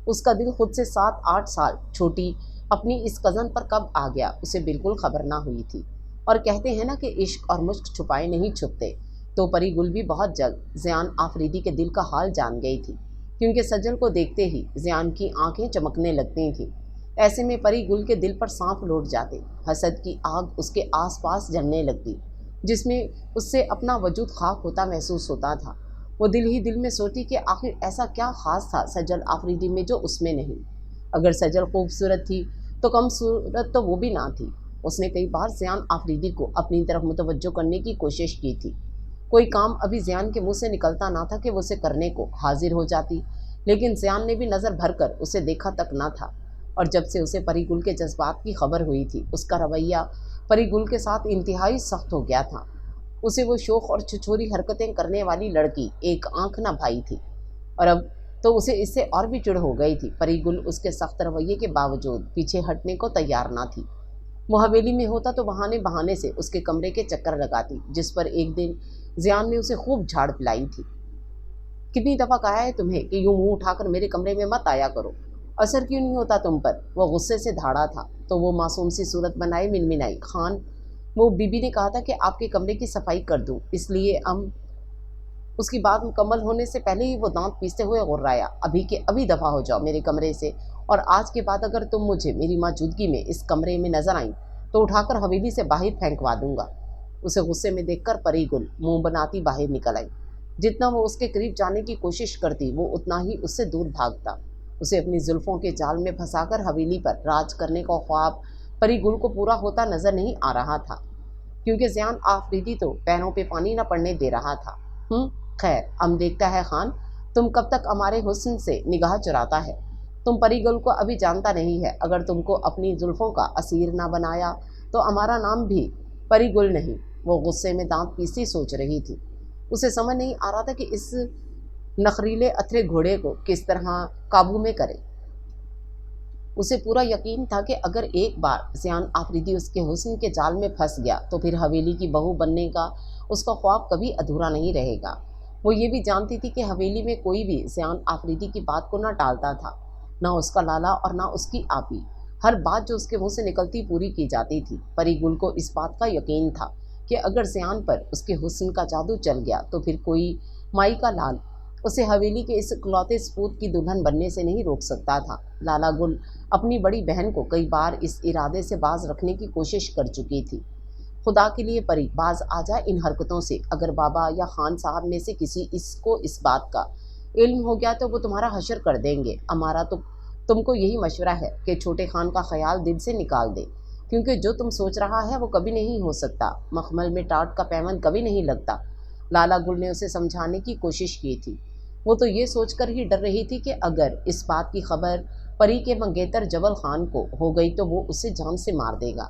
اس کا دل خود سے 7-8 سال چھوٹی اپنی اس کزن پر کب آ گیا، اسے بالکل خبر نہ ہوئی تھی۔ اور کہتے ہیں نا کہ عشق اور مشق چھپائے نہیں چھپتے، تو پری گل بھی بہت جلد زیان آفریدی کے دل کا حال جان گئی تھی، کیونکہ سجل کو دیکھتے ہی زیان کی آنکھیں چمکنے لگتی تھیں۔ ایسے میں پری گل کے دل پر سانپ لوٹ جاتے، حسد کی آگ اس کے آس پاس جلنے لگتی، جس میں اس سے اپنا وجود خاک ہوتا محسوس ہوتا تھا۔ وہ دل ہی دل میں سوچتی کہ آخر ایسا کیا خاص تھا سجل آفریدی میں جو اس میں نہیں۔ اگر سجل خوبصورت تھی تو کم صورت تو وہ بھی نہ تھی۔ اس نے کئی بار زیان آفریدی کو اپنی طرف متوجہ کرنے کی کوشش کی تھی۔ کوئی کام ابھی زیان کے منہ سے نکلتا نہ تھا کہ وہ اسے کرنے کو حاضر ہو جاتی، لیکن زیان نے بھی نظر بھر کر اسے دیکھا تک نہ تھا۔ اور جب سے اسے پری گل کے جذبات کی خبر ہوئی تھی، اس کا رویہ پری گل کے ساتھ انتہائی سخت ہو گیا تھا۔ اسے وہ شوخ اور چھچوری حرکتیں کرنے والی لڑکی ایک آنکھ نہ بھائی تھی، اور اب تو اسے اس سے اور بھی چڑ ہو گئی تھی۔ پری گل اس کے سخت رویے کے باوجود پیچھے ہٹنے کو تیار نہ تھی۔ وہ حویلی میں ہوتا تو بہانے بہانے سے اس کے کمرے کے چکر لگاتی، جس پر ایک دن زیان نے اسے خوب جھاڑ پلائی تھی۔ کتنی دفعہ کہا ہے تمہیں کہ یوں منہ اٹھا کر میرے کمرے میں مت آیا کرو، اثر کیوں نہیں ہوتا تم پر؟ وہ غصے سے دھاڑا تھا تو وہ معصوم سی صورت بنائے منمنائی، خان، وہ بی بی نے کہا تھا کہ آپ کے کمرے کی صفائی کر دوں، اس لیے اس کی بات مکمل ہونے سے پہلے ہی وہ دانت پیستے ہوئے غرایا، ابھی کے ابھی دفع ہو جاؤ میرے کمرے سے، اور آج کے بعد اگر تم مجھے میری موجودگی میں اس کمرے میں نظر آئیں تو اٹھا کر حویلی سے باہر پھینکوا دوں گا۔ اسے غصے میں دیکھ کر پری گل منہ بناتی باہر نکل آئی۔ جتنا وہ اس کے قریب جانے کی کوشش کرتی، وہ اتنا ہی اس سے دور بھاگتا۔ اسے اپنی زلفوں کے جال میں پھنسا کر حویلی پر راج کرنے کا خواب پری گل کو پورا ہوتا نظر نہیں آ رہا تھا، کیونکہ زیان آفریدی تو پیروں پہ پانی نہ پڑنے دے رہا تھا۔ خیر، ہم دیکھتا ہے خان، تم کب تک ہمارے حسن سے نگاہ چراتا ہے؟ تم پری گل کو ابھی جانتا نہیں ہے، اگر تم کو اپنی زلفوں کا اسیر نہ بنایا تو ہمارا نام بھی پری گل نہیں۔ وہ غصے میں دانت پیستی سوچ رہی تھی۔ اسے سمجھ نہیں آ رہا تھا کہ اس نخریلے اتھرے گھوڑے کو کس طرح قابو میں کرے۔ اسے پورا یقین تھا کہ اگر ایک بار زیان آفریدی اس کے حسن کے جال میں پھنس گیا تو پھر حویلی کی بہو بننے کا اس کا خواب کبھی ادھورا نہیں رہے گا۔ وہ یہ بھی جانتی تھی کہ حویلی میں کوئی بھی زیان آفریدی کی بات کو نہ ٹالتا تھا، نہ اس کا لالا اور نہ اس کی آپی۔ ہر بات جو اس کے منہ سے نکلتی پوری کی جاتی تھی۔ پری گل کو اس بات کا یقین تھا کہ اگر زیان پر اس کے حسن کا جادو چل گیا تو پھر کوئی مائی کا لال اسے حویلی کے اس اکلوتے سپوت کی دلہن بننے سے نہیں روک سکتا تھا۔ لالا گل اپنی بڑی بہن کو کئی بار اس ارادے سے باز رکھنے کی کوشش کر چکی تھی۔ خدا کے لیے پری، باز آ جائے ان حرکتوں سے، اگر بابا یا خان صاحب میں سے کسی کو اس بات کا علم ہو گیا تو وہ تمہارا حشر کر دیں گے، ہمارا تو تم کو یہی مشورہ ہے کہ چھوٹے خان کا خیال دل سے نکال دے، کیونکہ جو تم سوچ رہا ہے وہ کبھی نہیں ہو سکتا، مخمل میں ٹاٹ کا پیمن کبھی نہیں لگتا۔ لالا گل نے اسے سمجھانے کی کوشش کی تھی۔ وہ تو یہ سوچ کر ہی ڈر رہی تھی کہ اگر اس بات کی خبر پری کے منگیتر جبل خان کو ہو گئی تو وہ اسے جان سے مار دے گا،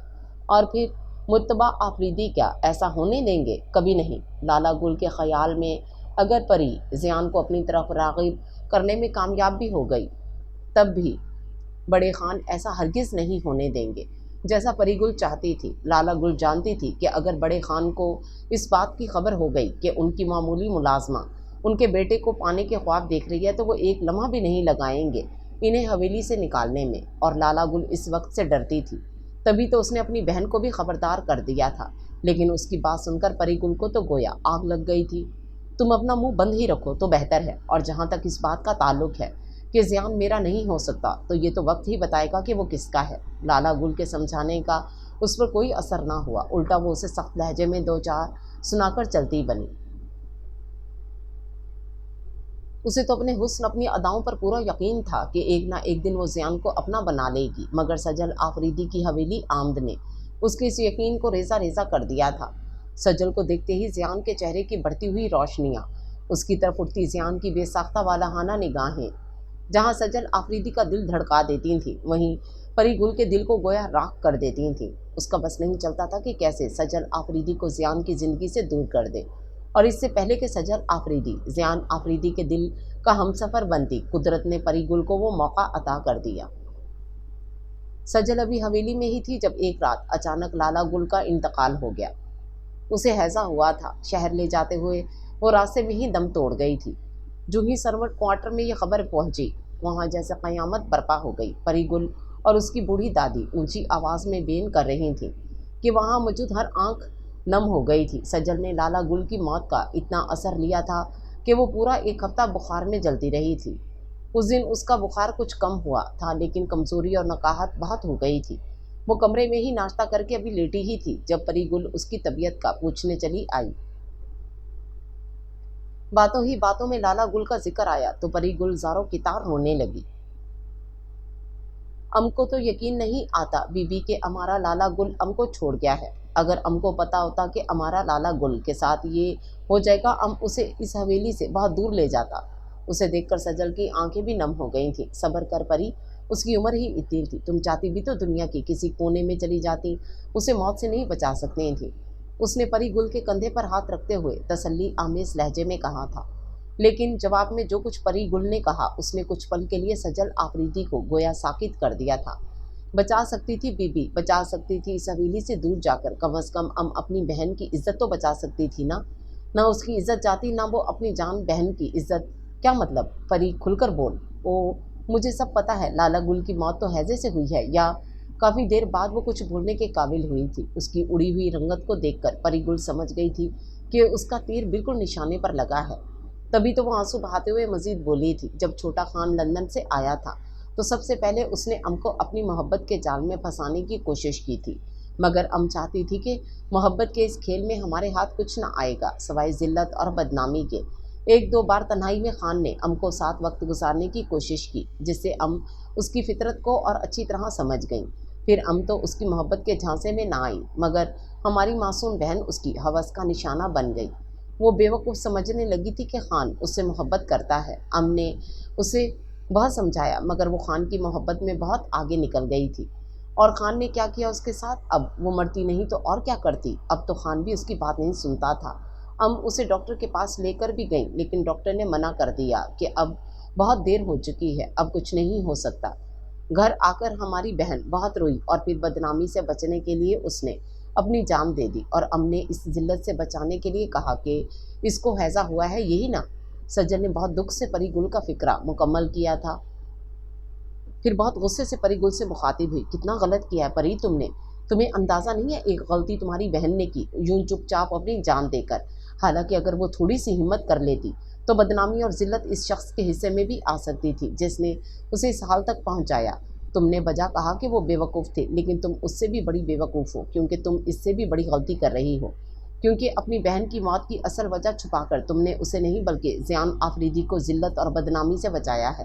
اور پھر مرتبہ آفریدی کیا ایسا ہونے دیں گے؟ کبھی نہیں۔ لالا گل کے خیال میں اگر پری زیان کو اپنی طرف راغب کرنے میں کامیاب بھی ہو گئی تب بھی بڑے خان ایسا ہرگز نہیں ہونے دیں گے جیسا پری گل چاہتی تھی۔ لالا گل جانتی تھی کہ اگر بڑے خان کو اس بات کی خبر ہو گئی کہ ان کی معمولی ملازمہ ان کے بیٹے کو پانے کے خواب دیکھ رہی ہے تو وہ ایک لمحہ بھی نہیں لگائیں گے انہیں حویلی سے نکالنے میں، اور لالا گل اس وقت سے ڈرتی تھی۔ تبھی تو اس نے اپنی بہن کو بھی خبردار کر دیا تھا، لیکن اس کی بات سن کر پری گل کو تو گویا آگ لگ گئی تھی۔ تم اپنا منہ بند ہی رکھو تو بہتر ہے، اور جہاں تک اس بات کا تعلق ہے کہ زیان میرا نہیں ہو سکتا تو یہ تو وقت ہی بتائے گا کہ وہ کس کا ہے۔ لالا گل کے سمجھانے کا اس پر کوئی اثر نہ ہوا، الٹا وہ اسے سخت لہجے میں دو چار سنا کر چلتی بنی۔ اسے تو اپنے حسن، اپنی اداؤں پر پورا یقین تھا کہ ایک نہ ایک دن وہ زیان کو اپنا بنا لے گی، مگر سجل آفریدی کی حویلی آمد نے اس کے اس یقین کو ریزہ ریزہ کر دیا تھا۔ سجل کو دیکھتے ہی زیان کے چہرے کی بڑھتی ہوئی روشنیاں، اس کی طرف اٹھتی زیان کی بے ساختہ والہانہ نگاہیں، جہاں سجل آفریدی کا دل دھڑکا دیتی تھیں وہیں پری گل کے دل کو گویا راکھ کر دیتی تھیں۔ اس کا بس نہیں چلتا تھا کہ کیسے سجل آفریدی کو زیان کی زندگی سے دور کر دے، اور اس سے پہلے کہ سجل آفریدی زیان آفریدی کے دل کا ہمسفر بنتی، قدرت نے پری گل کو وہ موقع عطا کر دیا۔ سجل ابھی حویلی میں ہی تھی جب ایک رات اچانک لالا گل کا انتقال ہو گیا۔ اسے ہیضہ ہوا تھا، شہر لے جاتے ہوئے وہ راستے میں ہی دم توڑ گئی تھی۔ جو ہی سرونٹ کوارٹر میں یہ خبر پہنچی، وہاں جیسے قیامت برپا ہو گئی۔ پری گل اور اس کی بوڑھی دادی اونچی آواز میں بین کر رہی تھیں کہ وہاں موجود ہر آنکھ نم ہو گئی تھی۔ سجل نے لالا گل کی موت کا اتنا اثر لیا تھا کہ وہ پورا ایک ہفتہ بخار میں جلتی رہی تھی۔ اس دن اس کا بخار کچھ کم ہوا تھا، لیکن کمزوری اور نقاہت بہت ہو گئی تھی۔ وہ کمرے میں ہی ناشتہ کر کے ابھی لیٹی ہی تھی جب پری گل اس کی طبیعت کا پوچھنے چلی آئی۔ باتوں ہی باتوں میں لالا گل کا ذکر آیا تو پری گل زاروں کی طرح رونے لگی۔ ام کو تو یقین نہیں آتا بی بی کہ ہمارا لالا گل ام کو چھوڑ گیا ہے۔ اگر ام کو پتا ہوتا کہ ہمارا لالا گل کے ساتھ یہ ہو جائے گا، ام اسے اس حویلی سے بہت دور لے جاتا۔ اسے دیکھ کر سجل کی آنکھیں بھی نم ہو گئی تھیں۔ صبر کر پری، اس کی عمر ہی اتنی تھی، تم چاہتی بھی تو دنیا کی کسی کونے میں چلی جاتی، اسے موت سے نہیں بچا سکتی تھی۔ اس نے پری گل کے کندھے پر ہاتھ رکھتے ہوئے تسلی آمیز لہجے میں کہا تھا، لیکن جواب میں جو کچھ پری گل نے کہا اس نے کچھ پل کے لیے سجل آفریدی کو گویا ساکت کر دیا تھا۔ بچا سکتی تھی بی بی، بچا سکتی تھی اس حویلی سے دور جا کر، کم از کم اپنی بہن کی عزت تو بچا سکتی تھی نا۔ نہ اس کی عزت جاتی، نہ وہ اپنی جان بہن کی عزت۔ کیا مطلب؟ پری کھل کر بول۔ او مجھے سب پتہ ہے، لالا گل کی موت تو ہیضے سے ہوئی ہے، یا کافی دیر بعد وہ کچھ بولنے کے قابل ہوئی تھی۔ اس کی اڑی ہوئی رنگت کو دیکھ کر پری گل سمجھ گئی تھی کہ اس کا تیر بالکل نشانے پر لگا ہے۔ تبھی تو وہ آنسو بہاتے ہوئے مزید بولی تھی، جب چھوٹا خان لندن سے آیا تھا تو سب سے پہلے اس نے ام کو اپنی محبت کے جال میں پھنسانے کی کوشش کی تھی، مگر ام چاہتی تھی کہ محبت کے اس کھیل میں ہمارے ہاتھ کچھ نہ آئے گا سوائے ذلت اور بدنامی کے۔ ایک دو بار تنہائی میں خان نے ام کو ساتھ وقت گزارنے کی کوشش کی، جس سے ام اس کی فطرت کو اور اچھی طرح سمجھ گئیں۔ پھر ام تو اس کی محبت کے جھانسے میں نہ آئی، مگر ہماری معصوم بہن اس کی ہوس کا نشانہ بن گئی۔ وہ بے وقوف سمجھنے لگی تھی کہ خان اس سے محبت کرتا ہے۔ ام نے اسے بہت سمجھایا، مگر وہ خان کی محبت میں بہت آگے نکل گئی تھی۔ اور خان نے کیا کیا اس کے ساتھ؟ اب وہ مرتی نہیں تو اور کیا کرتی؟ اب تو خان بھی اس کی بات نہیں سنتا تھا۔ ام اسے ڈاکٹر کے پاس لے کر بھی گئیں، لیکن ڈاکٹر نے منع کر دیا کہ اب بہت دیر ہو چکی ہے، اب کچھ نہیں ہو سکتا۔ گھر آ کر ہماری بہن بہت روئی اور پھر بدنامی سے بچنے کے لیے اس نے اپنی جان دے دی، اور ام نے اس ذلت سے بچانے کے لیے کہا کہ اس کو ہیضہ ہوا ہے، یہی نا؟ سجل نے بہت دکھ سے پری گل کا فقرہ مکمل کیا تھا، پھر بہت غصے سے پری گل سے مخاطب ہوئی۔ کتنا غلط کیا ہے پری تم نے، تمہیں اندازہ نہیں ہے ایک غلطی تمہاری بہن نے کی، یوں چپ چاپ اپنی جان دے کر۔ حالانکہ اگر وہ تھوڑی سی ہمت کر لیتی تو بدنامی اور ذلت اس شخص کے حصے میں بھی آ سکتی تھی جس نے اسے اس حال تک پہنچایا۔ تم نے بجا کہا کہ وہ بے وقوف تھے، لیکن تم اس سے بھی بڑی بے وقوف ہو، کیونکہ تم اس سے بھی بڑی غلطی کر رہی ہو، کیونکہ اپنی بہن کی موت کی اصل وجہ چھپا کر تم نے اسے نہیں بلکہ زیان آفریدی کو ذلت اور بدنامی سے بچایا ہے۔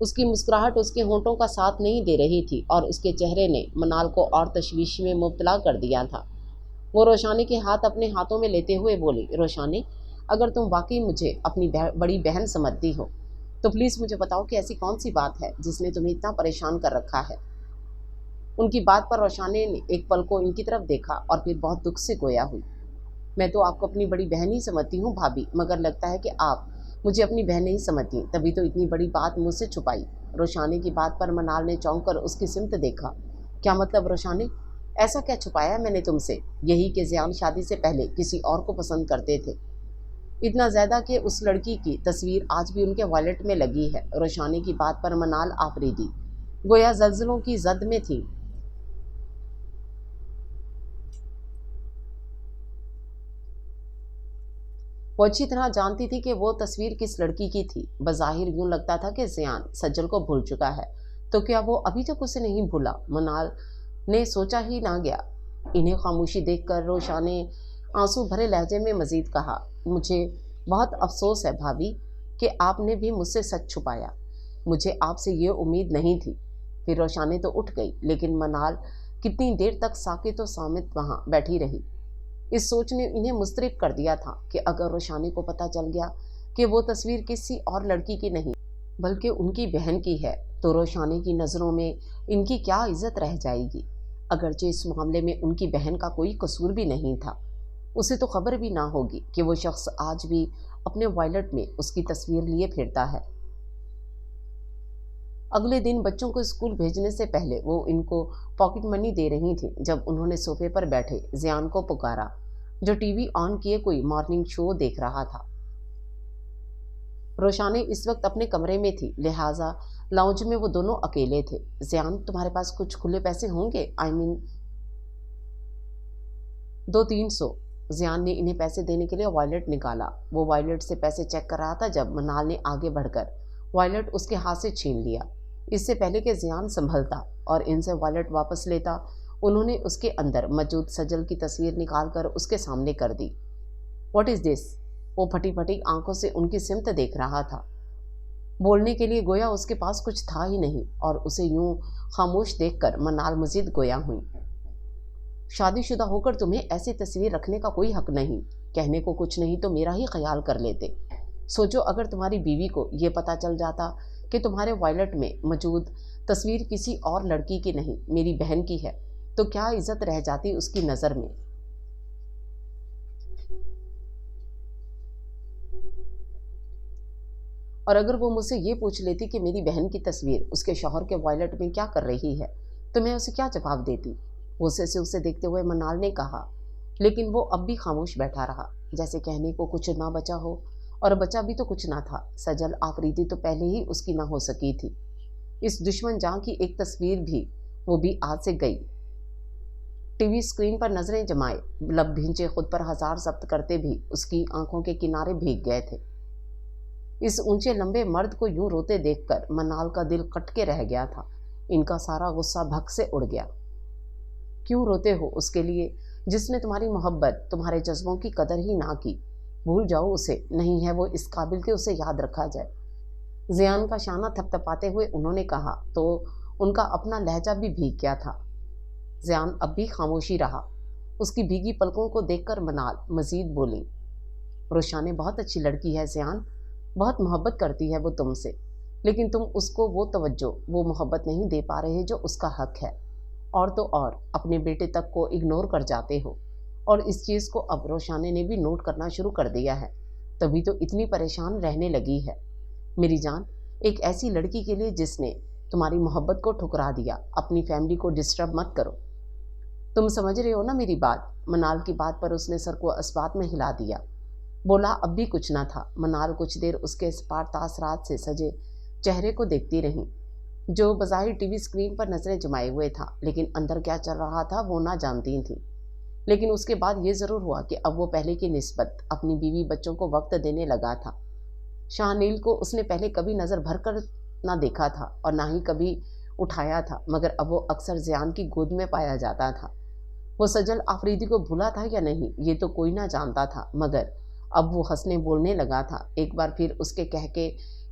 اس کی مسکراہٹ اس کے ہونٹوں کا ساتھ نہیں دے رہی تھی اور اس کے چہرے نے منال کو اور تشویش میں مبتلا کر دیا تھا۔ وہ روشانی کے ہاتھ اپنے ہاتھوں میں لیتے ہوئے بولی، روشانی، اگر تم واقعی مجھے اپنی بڑی بہن سمجھتی ہو تو پلیز مجھے بتاؤ کہ ایسی کون سی بات ہے جس نے تمہیں اتنا پریشان کر رکھا ہے۔ ان کی بات پر روشانی نے ایک پل کو ان کی طرف دیکھا اور پھر بہت دکھ سے گویا ہوئی۔ میں تو آپ کو اپنی بڑی بہن ہی سمجھتی ہوں بھابھی، مگر لگتا ہے کہ آپ مجھے اپنی بہن نہیں سمجھتی، تبھی تو اتنی بڑی بات مجھ سے چھپائی۔ روشانی کی بات پر منال نے چونک کر اس کی سمت دیکھا۔ کیا مطلب روشانی؟ ایسا کیا چھپایا میں نے تم سے؟ یہی کہ زیان شادی سے پہلے کسی اور کو پسند کرتے تھے، اتنا زیادہ کہ اس لڑکی کی تصویر آج بھی ان کے والٹ میں لگی ہے۔ روشانی کی بات پر منال آفریدی گویا زلزلوں کی زد میں تھی۔ وہ اچھی طرح جانتی تھی کہ وہ تصویر کس لڑکی کی تھی۔ بظاہر یوں لگتا تھا کہ زیان سجل کو بھول چکا ہے، تو کیا وہ ابھی تک اسے نہیں بھولا؟ منال نے سوچا ہی نہ گیا۔ انہیں خاموشی دیکھ کر روشا نے آنسو بھرے لہجے میں مزید کہا، مجھے بہت افسوس ہے بھابھی کہ آپ نے بھی مجھ سے سچ چھپایا، مجھے آپ سے یہ امید نہیں تھی۔ پھر روشانی تو اٹھ گئی، لیکن منال کتنی دیر تک ساکت و صامت وہاں بیٹھی رہی۔ اس سوچ نے انہیں مضطرب کر دیا تھا کہ اگر روشانی کو پتہ چل گیا کہ وہ تصویر کسی اور لڑکی کی نہیں بلکہ ان کی بہن کی ہے تو روشانی کی نظروں میں ان کی کیا عزت رہ جائے گی۔ اگرچہ اس معاملے میں ان کی بہن کا کوئی قصور بھی نہیں تھا، اسے تو خبر بھی نہ ہوگی کہ وہ شخص آج بھی اپنے وائلٹ میں اس کی تصویر لیے پھرتا ہے۔ اگلے دن بچوں کو اسکول بھیجنے سے پہلے وہ ان کو پاکٹ منی دے رہی تھیں جب انہوں نے صوفے پر بیٹھے زیان کو پکارا، جو ٹی وی آن کیے کوئی مارننگ شو دیکھ رہا تھا۔ روشانی اس وقت اپنے کمرے میں تھی، لہٰذا لاؤنج میں وہ دونوں اکیلے تھے۔ زیان، تمہارے پاس کچھ کھلے پیسے ہوں گے؟ 200-300۔ زیان نے انہیں پیسے دینے کے لیے وائلٹ نکالا۔ وہ وائلٹ سے پیسے چیک کر رہا تھا جب منال نے آگے بڑھ کر وائلٹ اس کے ہاتھ سے چھین لیا۔ اس سے پہلے کہ زیان سنبھلتا اور ان سے وائلٹ واپس لیتا، انہوں نے اس کے اندر موجود سجل کی تصویر نکال کر اس کے سامنے کر دی۔ واٹ از دس؟ وہ پھٹی پھٹی آنکھوں سے ان کی سمت دیکھ رہا تھا۔ بولنے کے لیے گویا اس کے پاس کچھ تھا ہی نہیں، اور اسے یوں خاموش دیکھ کر منال مزید گویا ہوئی۔ شادی شدہ ہو کر تمہیں ایسی تصویر رکھنے کا کوئی حق نہیں، کہنے کو کچھ نہیں تو میرا ہی خیال کر لیتے۔ سوچو اگر تمہاری بیوی کو یہ پتہ چل جاتا کہ تمہارے وائلٹ میں موجود تصویر کسی اور لڑکی کی نہیں، میری بہن کی ہے، تو کیا عزت رہ جاتی اس کی نظر میں۔ اور اگر وہ مجھ سے یہ پوچھ لیتی کہ میری بہن کی تصویر اس کے شوہر کے وائلٹ میں کیا کر رہی ہے تو میں اسے کیا جواب دیتی؟ غصے سے اسے دیکھتے ہوئے منال نے کہا، لیکن وہ اب بھی خاموش بیٹھا رہا، جیسے کہنے کو کچھ نہ بچا ہو، اور بچا بھی تو کچھ نہ تھا۔ سجل آفریدی تو پہلے ہی اس کی نہ ہو سکی تھی، اس دشمن جاں کی ایک تصویر بھی، وہ بھی آج سے گئی۔ ٹی وی اسکرین پر نظریں جمائے، لب بھینچے خود پر ہزار ضبط کرتے بھی اس کی آنکھوں کے کنارے بھیگ گئے تھے۔ اس اونچے لمبے مرد کو یوں روتے دیکھ کر منال کا دل کٹ کے رہ گیا تھا۔ ان کا سارا غصہ بھگ سے اڑ گیا۔ کیوں روتے ہو اس کے لیے جس نے تمہاری محبت، تمہارے جذبوں کی قدر ہی نہ کی؟ بھول جاؤ اسے، نہیں ہے وہ اس قابل کہ اسے یاد رکھا جائے۔ زیان کا شانہ تھپ تھپاتے ہوئے انہوں نے کہا تو ان کا اپنا لہجہ بھی بھیگ گیا تھا۔ زیان اب بھی خاموشی رہا۔ اس کی بھیگی پلکوں کو دیکھ کر منال مزید بولی، روشانی بہت اچھی لڑکی ہے زیان، بہت محبت کرتی ہے وہ تم سے، لیکن تم اس کو وہ توجہ، وہ محبت نہیں دے پا رہے جو اس کا حق ہے، اور تو اور اپنے بیٹے تک کو اگنور کر جاتے ہو، اور اس چیز کو اب روشانی نے بھی نوٹ کرنا شروع کر دیا ہے، تبھی تو اتنی پریشان رہنے لگی ہے۔ میری جان، ایک ایسی لڑکی کے لیے جس نے تمہاری محبت کو ٹھکرا دیا، اپنی فیملی کو ڈسٹرب مت کرو۔ تم سمجھ رہے ہو نا میری بات؟ منال کی بات پر اس نے سر کو اسبات میں ہلا دیا، بولا اب بھی کچھ نہ تھا۔ منال کچھ دیر اس کے اسپار تاثرات سے سجے چہرے کو دیکھتی رہی، جو بظاہر ٹی وی اسکرین پر نظریں جمائے ہوئے تھا، لیکن اندر کیا چل رہا تھا وہ نہ جانتی تھی۔ لیکن اس کے بعد یہ ضرور ہوا کہ اب وہ پہلے کی نسبت اپنی بیوی بچوں کو وقت دینے لگا تھا۔ شاہ نیل کو اس نے پہلے کبھی نظر بھر کر نہ دیکھا تھا اور نہ ہی کبھی اٹھایا تھا، مگر اب وہ اکثر زیان کی گود میں پایا جاتا تھا۔ وہ سجل آفریدی کو بھولا تھا یا نہیں یہ تو کوئی نہ جانتا تھا، مگر اب وہ ہنسنے بولنے لگا تھا۔ ایک بار پھر اس کے کہہ کے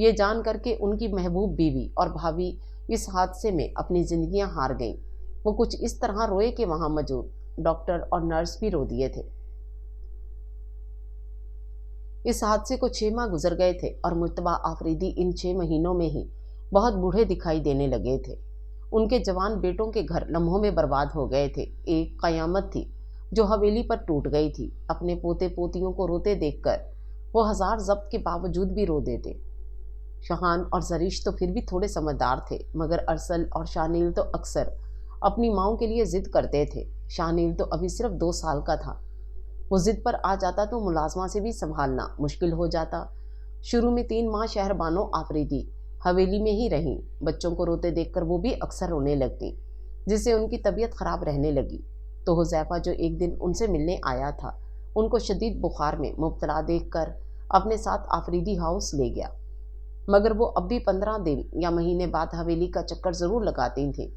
یہ جان کر کے ان کی محبوب بیوی اور بھابھی اس حادثے میں اپنی زندگیاں ہار گئیں۔ وہ کچھ اس طرح روئے کہ وہاں موجود ڈاکٹر اور نرس بھی رو دیے تھے۔ اس حادثے کو 6 ماہ گزر گئے تھے اور مجتبیٰ آفریدی ان 6 مہینوں میں ہی بہت بوڑھے دکھائی دینے لگے تھے۔ ان کے جوان بیٹوں کے گھر لمحوں میں برباد ہو گئے تھے۔ ایک قیامت تھی جو حویلی پر ٹوٹ گئی تھی۔ اپنے پوتے پوتیوں کو روتے دیکھ کر وہ ہزار ضبط کے باوجود بھی رو دیتے۔ شاہان اور زریش تو پھر بھی تھوڑے سمجھدار تھے، مگر ارسل اور شانیل تو اکثر اپنی ماؤں کے لیے ضد کرتے تھے۔ شانیل تو ابھی صرف 2 سال کا تھا۔ وہ ضد پر آ جاتا تو ملازمہ سے بھی سنبھالنا مشکل ہو جاتا۔ شروع میں 3 ماہ شہر بانو آفریدی حویلی میں ہی رہیں۔ بچوں کو روتے دیکھ کر وہ بھی اکثر رونے لگتی، جس سے ان کی طبیعت خراب رہنے لگی۔ تو حذیفہ جو ایک دن ان سے ملنے آیا تھا، ان کو شدید بخار میں مبتلا دیکھ کر اپنے ساتھ آفریدی ہاؤس لے گیا، مگر وہ اب بھی 15 دن یا مہینے بعد حویلی کا چکر ضرور لگاتی تھیں۔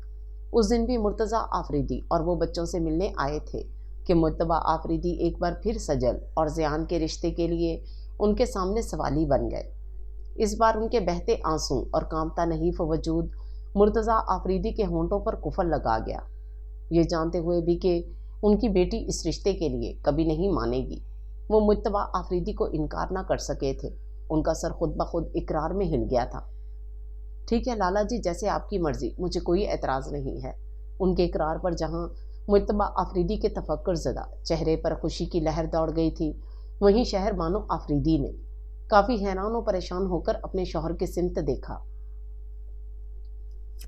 اس دن بھی مرتضیٰ آفریدی اور وہ بچوں سے ملنے آئے تھے کہ مجتبیٰ آفریدی ایک بار پھر سجل اور زیان کے رشتے کے لیے ان کے سامنے سوالی بن گئے۔ اس بار ان کے بہتے آنسوں اور کانپتا نحیف وجود مرتضیٰ آفریدی کے ہونٹوں پر کفر لگا گیا، یہ جانتے ہوئے بھی کہ ان کی بیٹی اس رشتے کے لیے کبھی نہیں مانے گی۔ وہ مجتبیٰ آفریدی کو انکار نہ کر سکے تھے۔ ان کا سر خود بخود اقرار میں ہل گیا تھا۔ ٹھیک ہے لالا جی، جیسے آپ کی مرضی، مجھے کوئی اعتراض نہیں ہے۔ ان کے اقرار پر جہاں مجتبیٰ آفریدی کے تفکر زدہ چہرے پر خوشی کی لہر دوڑ گئی تھی، وہیں شہر بانو آفریدی نے کافی حیران و پریشان ہو کر اپنے شوہر کی سمت دیکھا۔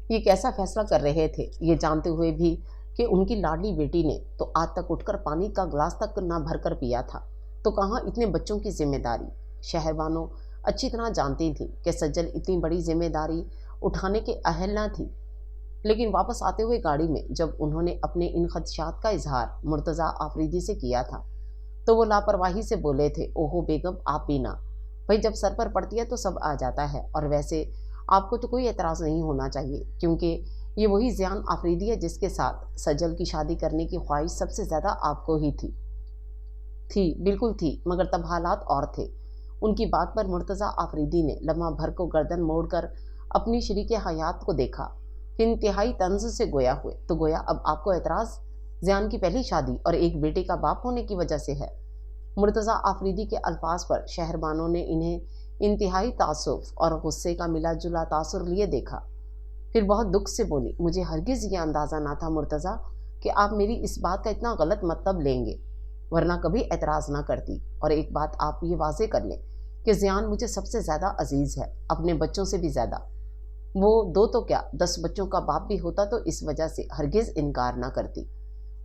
یہ کیسا فیصلہ کر رہے تھے، یہ جانتے ہوئے بھی کہ ان کی لاڈلی بیٹی نے تو آج تک اٹھ کر پانی کا گلاس تک نہ بھر کر پیا تھا، تو کہاں اتنے بچوں کی ذمہ داری۔ شہر بانو اچھی طرح جانتی تھی کہ سجل اتنی بڑی ذمہ داری اٹھانے کے اہل نہ تھی، لیکن واپس آتے ہوئے گاڑی میں جب انہوں نے اپنے ان خدشات کا اظہار مرتضیٰ آفریدی سے کیا تھا تو وہ لاپرواہی سے بولے تھے، اوہو بیگم آپ بھی نہ، بھائی جب سر پر پڑتی ہے تو سب آ جاتا ہے، اور ویسے آپ کو تو کوئی اعتراض نہیں ہونا چاہیے، کیونکہ یہ وہی زیان آفریدی ہے جس کے ساتھ سجل کی شادی کرنے کی خواہش سب سے زیادہ آپ کو ہی تھی بالکل تھی، مگر تب حالات اور تھے۔ ان کی بات پر مرتضیٰ آفریدی نے لمحہ بھر کو گردن موڑ کر اپنی شریک حیات کو دیکھا، پھر انتہائی طنز سے گویا ہوئے، تو گویا اب آپ کو اعتراض زیان کی پہلی شادی اور ایک بیٹے کا باپ ہونے کی وجہ سے ہے۔ مرتضیٰ آفریدی کے الفاظ پر شہر بانو نے انہیں انتہائی تعصب اور غصے کا ملا جلا تاثر لیے دیکھا، پھر بہت دکھ سے بولی، مجھے ہرگز یہ اندازہ نہ تھا مرتضیٰ کہ آپ میری اس بات کا اتنا غلط مطلب لیں گے، ورنہ کبھی اعتراض نہ کرتی۔ اور ایک بات آپ یہ واضح کر لیں کہ زیان مجھے سب سے زیادہ عزیز ہے، اپنے بچوں سے بھی زیادہ۔ وہ 2 تو کیا 10 بچوں کا باپ بھی ہوتا تو اس وجہ سے ہرگز انکار نہ کرتی،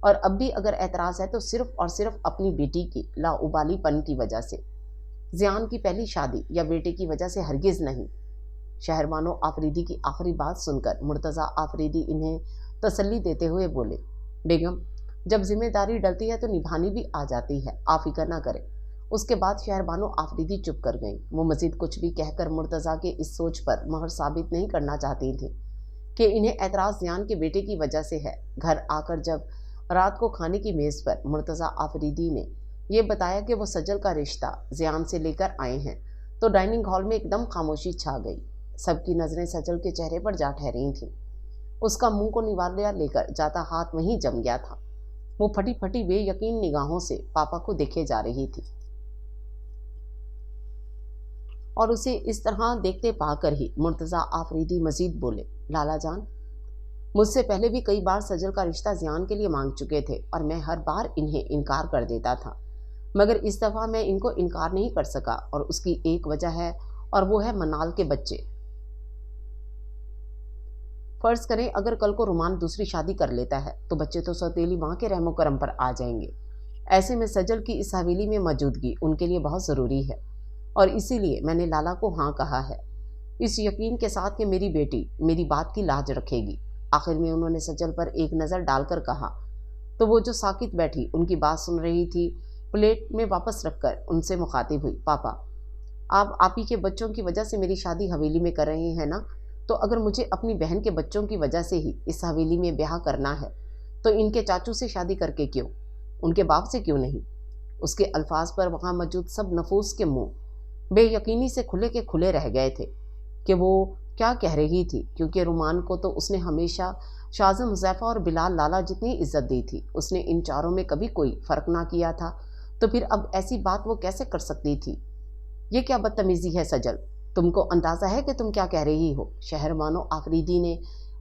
اور اب بھی اگر اعتراض ہے تو صرف اور صرف اپنی بیٹی کی لاابالی پن کی وجہ سے، زیان کی پہلی شادی یا بیٹے کی وجہ سے ہرگز نہیں۔ شہر بانو آفریدی کی آخری بات سن کر مرتضیٰ آفریدی انہیں تسلی دیتے ہوئے بولے، بیگم جب ذمہ داری ڈلتی ہے تو نبھانی بھی آ جاتی ہے، آپ فکر نہ کریں۔ اس کے بعد شہر بانو آفریدی چپ کر گئیں۔ وہ مزید کچھ بھی کہہ کر مرتضیٰ کے اس سوچ پر مہر ثابت نہیں کرنا چاہتی تھیں کہ انہیں اعتراض زیان کے بیٹے کی وجہ سے ہے۔ گھر آ کر جب رات کو کھانے کی میز پر مرتضیٰ آفریدی نے یہ بتایا کہ وہ سجل کا رشتہ زیان سے لے کر آئے ہیں تو ڈائننگ ہال میں ایک دم خاموشی چھا گئی۔ سب کی نظریں سجل کے چہرے پر جا ٹھہری تھیں۔ اس کا منہ کو نوالیا لے کر جاتا ہاتھ وہیں جم گیا تھا۔ وہ پھٹی پھٹی بے یقین نگاہوں سے پاپا کو دیکھے جا رہی تھی، اور اسے اس طرح دیکھتے پا کر ہی مرتضیٰ آفریدی مزید بولے، لالا جان مجھ سے پہلے بھی کئی بار سجل کا رشتہ زیان کے لیے مانگ چکے تھے اور میں ہر بار انہیں انکار کر دیتا تھا، مگر اس دفعہ میں ان کو انکار نہیں کر سکا، اور اس کی ایک وجہ ہے اور وہ ہے منال کے بچے۔ فرض کریں اگر کل کو رومان دوسری شادی کر لیتا ہے تو بچے تو سوتیلی ماں کے رحم و کرم پر آ جائیں گے۔ ایسے میں سجل کی اس حویلی میں موجودگی ان کے لیے بہت ضروری ہے، اور اسی لیے میں نے لالا کو ہاں کہا ہے، اس یقین کے ساتھ کہ میری بیٹی میری بات کی لاج رکھے گی۔ آخر میں انہوں نے سجل پر ایک نظر ڈال کر کہا تو وہ جو ساکت بیٹھی ان کی بات سن رہی تھی، پلیٹ میں واپس رکھ کر ان سے مخاطب ہوئی، پاپا آپ ہی کے بچوں کی وجہ سے میری شادی حویلی میں کر رہے ہیں نا، تو اگر مجھے اپنی بہن کے بچوں کی وجہ سے ہی اس حویلی میں بیاہ کرنا ہے تو ان کے چاچو سے شادی کر کے کیوں، ان کے باپ سے کیوں نہیں؟ اس کے الفاظ پر وہاں موجود سب نفوس کے منہ بے یقینی سے کھلے کے کھلے رہ گئے تھے۔ کہ وہ کیا کہہ رہی تھی، کیونکہ رومان کو تو اس نے ہمیشہ شاذم، حذیفہ اور بلال لالا جتنی عزت دی تھی۔ اس نے ان چاروں میں کبھی کوئی فرق نہ کیا تھا، تو پھر اب ایسی بات وہ کیسے کر سکتی تھی؟ یہ کیا بدتمیزی ہے سجل؟ تم کو اندازہ ہے کہ تم کیا کہہ رہی ہو؟ شہربانو آفریدی نے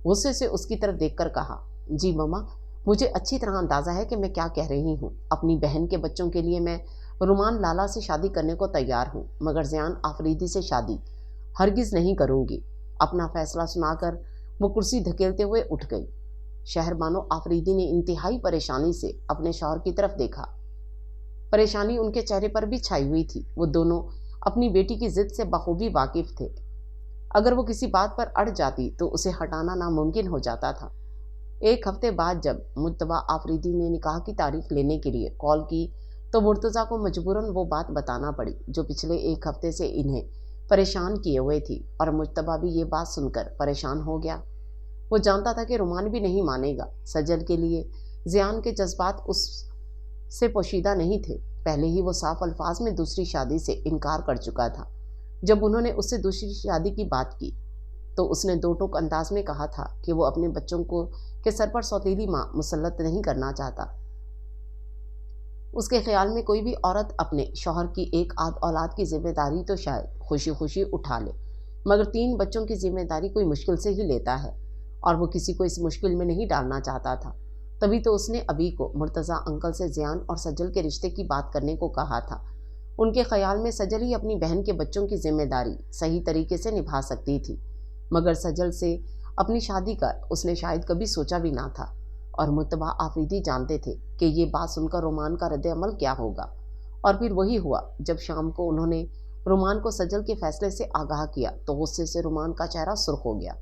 غصے سے اس کی طرف دیکھ کر کہا۔ جی مما، مجھے اچھی طرح اندازہ ہے کہ میں کیا کہہ رہی ہوں۔ اپنی بہن کے بچوں کے لیے میں رومان لالا سے شادی کرنے کو تیار ہوں، مگر زیان آفریدی سے شادی ہرگز نہیں کروں گی۔ اپنا فیصلہ سنا کر وہ کرسی دھکیلتے ہوئے اٹھ گئی۔ شہربانو آفریدی نے انتہائی پریشانی سے اپنے شوہر کی طرف دیکھا۔ پریشانی ان کے چہرے پر بھی چھائی ہوئی تھی۔ وہ دونوں اپنی بیٹی کی ضد سے بخوبی واقف تھے۔ اگر وہ کسی بات پر اڑ جاتی تو اسے ہٹانا ناممکن ہو جاتا تھا۔ ایک ہفتے بعد جب مجتبیٰ آفریدی نے نکاح کی تاریخ لینے کے لیے کال کی تو مرتضیٰ کو مجبوراً وہ بات بتانا پڑی جو پچھلے ایک ہفتے سے انہیں پریشان کیے ہوئے تھی، اور مجتبیٰ بھی یہ بات سن کر پریشان ہو گیا۔ وہ جانتا تھا کہ رومان بھی نہیں مانے گا۔ سجل کے لیے زیان کے جذبات اس سے پوشیدہ نہیں تھے۔ پہلے ہی وہ صاف الفاظ میں دوسری شادی سے انکار کر چکا تھا۔ جب انہوں نے اس سے دوسری شادی کی بات کی تو اس نے دو ٹوک انداز میں کہا تھا کہ وہ اپنے بچوں کو کے سر پر سوتیلی ماں مسلط نہیں کرنا چاہتا۔ اس کے خیال میں کوئی بھی عورت اپنے شوہر کی ایک آدھ اولاد کی ذمہ داری تو شاید خوشی خوشی اٹھا لے، مگر 3 بچوں کی ذمہ داری کوئی مشکل سے ہی لیتا ہے، اور وہ کسی کو اس مشکل میں نہیں ڈالنا چاہتا تھا۔ تبھی تو اس نے ابھی کو مرتضیٰ انکل سے زیان اور سجل کے رشتے کی بات کرنے کو کہا تھا۔ ان کے خیال میں سجل ہی اپنی بہن کے بچوں کی ذمہ داری صحیح طریقے سے نبھا سکتی تھی، مگر سجل سے اپنی شادی کا اس نے شاید کبھی سوچا بھی نہ تھا، اور مجتبیٰ آفریدی جانتے تھے کہ یہ بات سن کر رومان کا رد عمل کیا ہوگا۔ اور پھر وہی ہوا۔ جب شام کو انہوں نے رومان کو سجل کے فیصلے سے آگاہ کیا تو غصے سے رومان کا چہرہ سرخ ہو گیا۔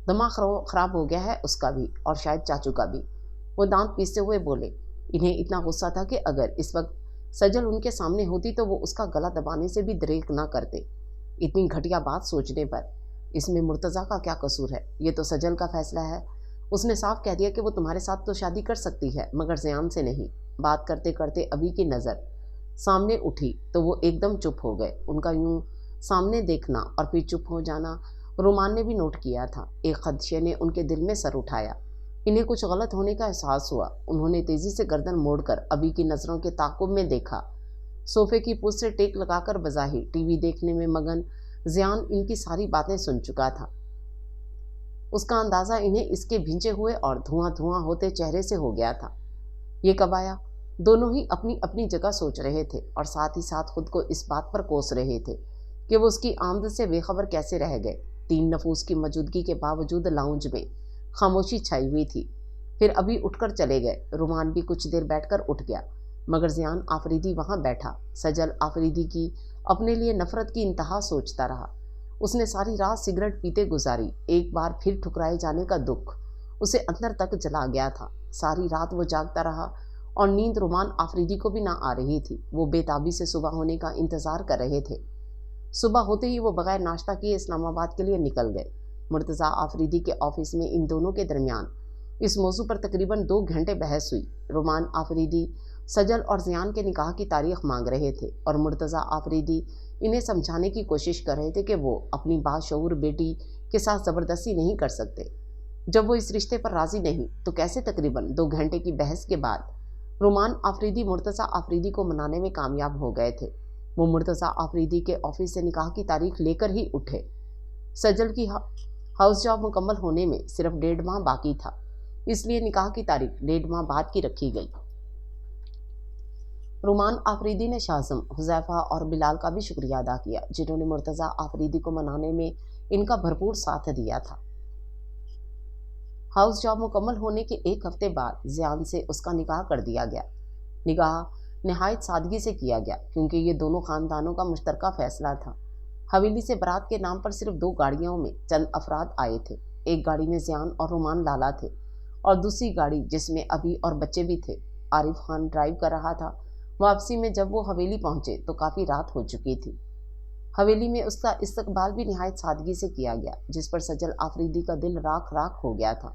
دماغ خراب ہو گیا ہے اس کا بھی، اور شاید چاچو کا بھی۔ وہ دانت پیستے ہوئے بولے۔ انہیں اتنا غصہ تھا کہ اگر اس وقت سجل ان کے سامنے ہوتی تو وہ اس کا گلا دبانے سے بھی دریغ نہ کرتے۔ اتنی گھٹیا بات سوچنے پر اس میں مرتضیٰ کا کیا قصور ہے؟ یہ تو سجل کا فیصلہ ہے۔ اس نے صاف کہہ دیا کہ وہ تمہارے ساتھ تو شادی کر سکتی ہے، مگر زیان سے نہیں۔ بات کرتے کرتے ابھی کی نظر سامنے اٹھی تو وہ ایک دم چپ ہو گئے۔ ان کا یوں سامنے دیکھنا اور پھر چپ ہو جانا رومان نے بھی نوٹ کیا تھا۔ ایک خدشے نے ان کے دل میں سر اٹھایا۔ انہیں کچھ غلط ہونے کا احساس ہوا۔ انہوں نے تیزی سے گردن موڑ کر ابھی کی نظروں کے تعاقب میں دیکھا۔ صوفے کی پشت سے ٹیک لگا کر بظاہر ٹی وی دیکھنے میں مگن زیان ان کی ساری باتیں سن چکا تھا۔ اس کا اندازہ انہیں اس کے بھینچے ہوئے اور دھواں دھواں ہوتے چہرے سے ہو گیا تھا۔ یہ کب آیا؟ دونوں ہی اپنی اپنی جگہ سوچ رہے تھے، اور ساتھ ہی ساتھ خود کو اس بات پر کوس رہے تھے کہ وہ اس کی آمد سے بے خبر کیسے رہ گئے۔ 3 نفوس کی موجودگی کے باوجود لاؤنج میں خاموشی چھائی ہوئی تھی۔ پھر ابھی اٹھ کر چلے گئے۔ رومان بھی کچھ دیر بیٹھ کر اٹھ گیا، مگر زیان آفریدی وہاں بیٹھا۔ سجل آفریدی کی اپنے لیے نفرت کی انتہا سوچتا رہا۔ اس نے ساری رات سگریٹ پیتے گزاری۔ ایک بار پھر ٹھکرائے جانے کا دکھ اسے اندر تک جلا گیا تھا۔ ساری رات وہ جاگتا رہا، اور نیند رومان آفریدی کو بھی نہ آ رہی تھی۔ وہ بے تابی سے صبح ہونے کا انتظار کر رہے تھے۔ صبح ہوتے ہی وہ بغیر ناشتہ کیے اسلام آباد کے لیے نکل گئے۔ مرتضیٰ آفریدی کے آفس میں ان دونوں کے درمیان اس موضوع پر تقریباً 2 گھنٹے بحث ہوئی۔ رومان آفریدی سجل اور زیان کے نکاح کی تاریخ مانگ رہے تھے، اور مرتضیٰ آفریدی انہیں سمجھانے کی کوشش کر رہے تھے کہ وہ اپنی باشعور بیٹی کے ساتھ زبردستی نہیں کر سکتے۔ جب وہ اس رشتے پر راضی نہیں تو کیسے تقریباً 2 گھنٹے کی بحث کے بعد رومان آفریدی مرتضیٰ آفریدی کو منانے میں کامیاب ہو گئے تھے۔ وہ مرتضیٰ آفریدی کے آفس سے نکاح کی تاریخ لے کر ہی اٹھے۔ سجل کی ہاؤس جاب مکمل ہونے میں صرف 1.5 ماہ باقی تھا، اس لیے نکاح کی تاریخ 1.5 ماہ بعد کی رکھی گئی۔ رومان آفریدی نے شاذم، حذیفہ اور بلال کا بھی شکریہ ادا کیا، جنہوں نے مرتضیٰ آفریدی کو منانے میں ان کا بھرپور ساتھ دیا تھا۔ ہاؤس جاب مکمل ہونے کے 1 ہفتے بعد زیان سے اس کا نکاح کر دیا گیا۔ نکاح نہایت سادگی سے کیا گیا، کیونکہ یہ دونوں خاندانوں کا مشترکہ فیصلہ تھا۔ حویلی سے برات کے نام پر صرف 2 گاڑیوں میں چند افراد آئے تھے۔ ایک گاڑی میں زیان اور رومان لالا تھے، اور دوسری گاڑی جس میں ابھی اور بچے بھی تھے عارف خان ڈرائیو کر رہا تھا۔ واپسی میں جب وہ حویلی پہنچے تو کافی رات ہو چکی تھی۔ حویلی میں اس کا استقبال بھی نہایت سادگی سے کیا گیا، جس پر سجل آفریدی کا دل راکھ راکھ ہو گیا تھا۔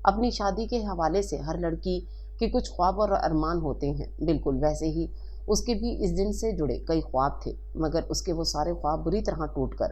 اپنی شادی کے حوالے سے ہر لڑکی کے کچھ خواب اور ارمان ہوتے ہیں، بالکل ویسے ہی اس کے بھی اس دن سے جڑے کئی خواب تھے، مگر اس کے وہ سارے خواب بری طرح ٹوٹ کر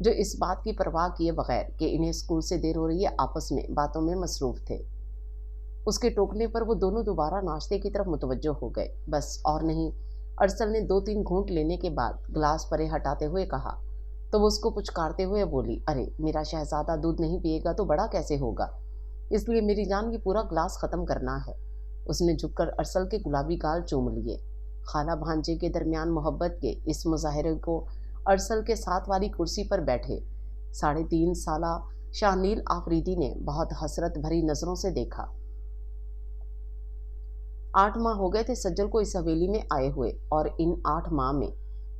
جو اس بات کی پرواہ کیے بغیر کہ انہیں اسکول سے دیر ہو رہی ہے آپس میں باتوں میں مصروف تھے۔ اس کے ٹوکنے پر وہ دونوں دوبارہ ناشتے کی طرف متوجہ ہو گئے، بس اور نہیں۔ ارسل نے 2-3 گھونٹ لینے کے بعد گلاس پرے ہٹاتے ہوئے کہا تو وہ اس کو پچکارتے ہوئے بولی، ارے میرا شہزادہ دودھ نہیں پیے گا تو بڑا کیسے ہوگا، اس لیے میری جان یہ پورا گلاس ختم کرنا ہے۔ اس نے جھک کر ارسل کے گلابی گال چوم لیے۔ خالہ بھانجے کے درمیان محبت کے اس مظاہرے کو ارسل کے ساتھ والی کرسی پر بیٹھے 3.5 سالہ شاہ آفریدی نے بہت حسرت بھری نظروں سے دیکھا۔ 8 ماہ ہو گئے تھے سجل کو اس حویلی میں آئے ہوئے، اور ان 8 ماہ میں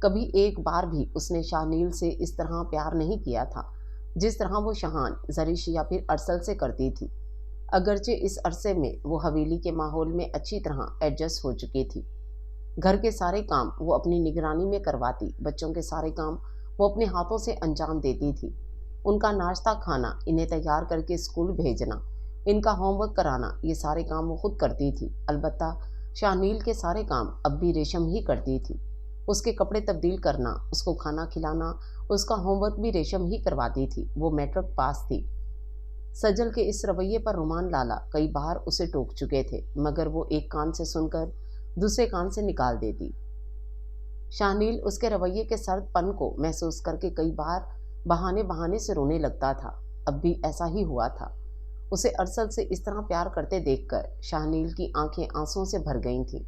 کبھی ایک بار بھی اس نے شاہ نیل سے اس طرح پیار نہیں کیا تھا جس طرح وہ شہان، زرش یا پھر ارسل سے کرتی تھی۔ اگرچہ اس عرصے میں وہ حویلی کے ماحول میں اچھی طرح ایڈجسٹ ہو چکی تھی۔ گھر کے سارے کام وہ اپنی نگرانی میں کرواتی، بچوں کے سارے کام وہ اپنے ہاتھوں سے انجام دیتی تھی۔ ان کا ناشتہ کھانا، انہیں تیار کر کے اسکول بھیجنا، ان کا ہوم ورک کرانا، یہ سارے کام وہ خود کرتی تھی۔ البتہ شاہ نیل کے سارے کام اب بھی ریشم ہی کرتی تھی۔ اس کے کپڑے تبدیل کرنا، اس کو کھانا کھلانا، اس کا ہوم ورک بھی ریشم ہی کرواتی تھی۔ وہ میٹرک پاس تھی۔ سجل کے اس رویے پر رومان لالا کئی بار اسے ٹوک چکے تھے، مگر وہ ایک کان سے سن کر دوسرے کان سے نکال دیتی۔ شاہ نیل اس کے رویے کے سرد پن کو محسوس کر کے کئی بار بہانے سے رونے لگتا تھا۔ اب بھی ایسا ہی ہوا تھا۔ اسے ارسل سے اس طرح پیار کرتے دیکھ کر شاہ نیل کی آنکھیں آنسوؤں سے بھر گئی تھیں۔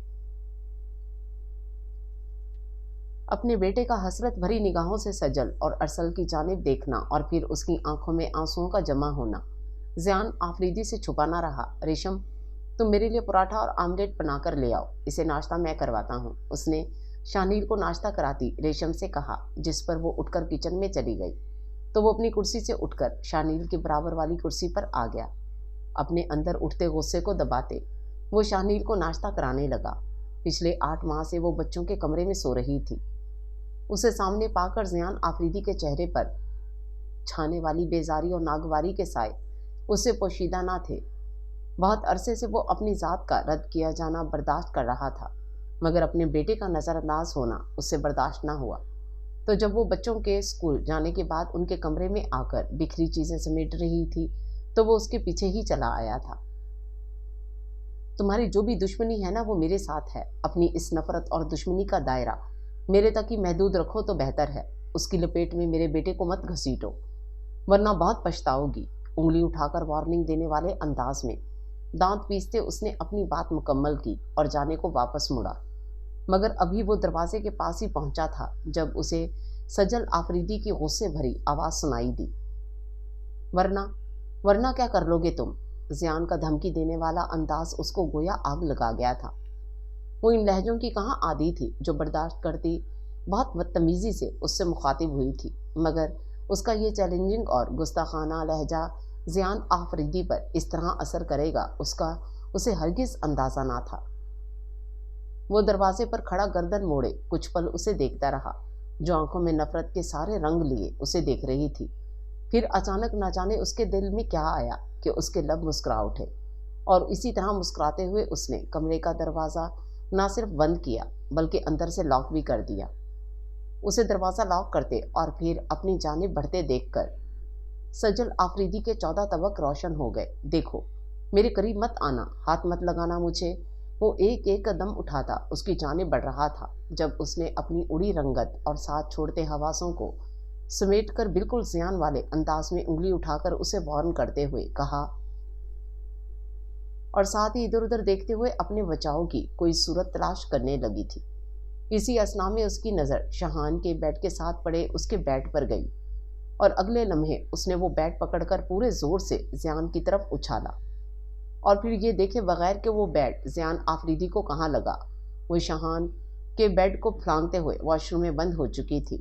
اپنے بیٹے کا حسرت بھری نگاہوں سے سجل اور ارسل کی جانب دیکھنا اور پھر اس کی آنکھوں میں آنسوؤں کا جمع ہونا زیان آفریدی سے چھپا نہ رہا۔ ریشم، تم میرے لیے پراٹھا اور آملیٹ بنا کر لے آؤ، اسے ناشتہ میں کرواتا ہوں۔ اس نے شاہ نیل کو ناشتہ کراتی ریشم سے کہا، جس پر وہ اٹھ کر کچن میں چلی گئی تو وہ اپنی کرسی سے اٹھ کر شاہ نیل کے برابر والی کرسی پر آ گیا۔ اپنے اندر اٹھتے غصے کو دباتے وہ شاہ نیل کو ناشتہ کرانے لگا۔ پچھلے 8 ماہ سے وہ بچوں کے کمرے میں سو رہی تھی۔ اسے سامنے پا کر زیان آفریدی کے چہرے پر چھانے والی بیزاری اور ناگواری کے سائے اس سے پوشیدہ نہ تھے۔ بہت عرصے سے وہ اپنی ذات کا رد کیا جانا برداشت کر رہا تھا، مگر اپنے بیٹے کا نظر انداز ہونا اس سے برداشت نہ ہوا۔ تو جب وہ بچوں کے اسکول جانے کے بعد ان کے کمرے میں آ کر بکھری چیزیں سمیٹ رہی تھی تو وہ اس کے پیچھے ہی چلا آیا تھا۔ تمہاری جو بھی دشمنی ہے نا، وہ میرے ساتھ ہے۔ اپنی اس نفرت اور دشمنی کا دائرہ میرے تک ہی محدود رکھو تو بہتر ہے۔ اس کی لپیٹ میں میرے بیٹے کو مت گھسیٹو، ورنہ بہت پچھتاؤ گی۔ انگلی اٹھا کر وارننگ دینے والے انداز میں دانت پیستے اس نے اپنی بات مکمل کی اور جانے کو واپس مڑا، مگر ابھی وہ دروازے کے پاس ہی پہنچا تھا جب اسے سجل آفریدی کی غصے بھری آواز سنائی دی، ورنہ کیا کر لو گے تم؟ زیان کا دھمکی دینے والا انداز اس کو گویا آگ لگا گیا تھا۔ وہ ان لہجوں کی کہاں عادی تھی جو برداشت کرتی بہت بدتمیزی سے اس سے مخاطب ہوئی تھی، مگر اس کا یہ چیلنجنگ اور گستاخانہ لہجہ زیان آفریدی پر اس طرح اثر کرے گا اسے ہرگز اندازہ نہ تھا۔ وہ دروازے پر کھڑا گردن موڑے کچھ پل اسے دیکھتا رہا، جو آنکھوں میں نفرت کے سارے رنگ لیے اسے دیکھ رہی تھی۔ پھر اچانک نہ جانے اس کے دل میں کیا آیا کہ اس کے لب مسکرا اٹھے، اور اسی طرح مسکراتے ہوئے اس نے کمرے کا دروازہ نہ صرف بند کیا بلکہ اندر سے لاک بھی کر دیا۔ اسے دروازہ لاک کرتے اور پھر اپنی جانب بڑھتے دیکھ کر سجل آفریدی کے 14 طبق روشن ہو گئے۔ دیکھو، میرے قریب مت آنا، ہاتھ مت لگانا مجھے۔ وہ ایک ایک قدم اٹھاتا اس کی جانب بڑھ رہا تھا جب اس نے اپنی اڑی رنگت اور ساتھ چھوڑتے حواسوں کو سمیٹ کر بالکل زیان والے انداز میں انگلی اٹھا کر اسے وارن کرتے ہوئے کہا، اور ساتھ ہی ادھر ادھر دیکھتے ہوئے اپنے بچاؤ کی کوئی صورت تلاش کرنے لگی تھی۔ اسی اثنا میں اس کی نظر شاہان کے بیٹ کے ساتھ پڑے اس کے بیٹ پر گئی، اور اگلے لمحے اس نے وہ بیٹ پکڑ کر پورے زور سے زیان کی طرف اچھالا، اور پھر یہ دیکھے بغیر کہ وہ بیٹ زیان آفریدی کو کہاں لگا، وہ شاہان کے بیٹ کو پھلانگتے ہوئے واش روم میں بند ہو چکی تھی۔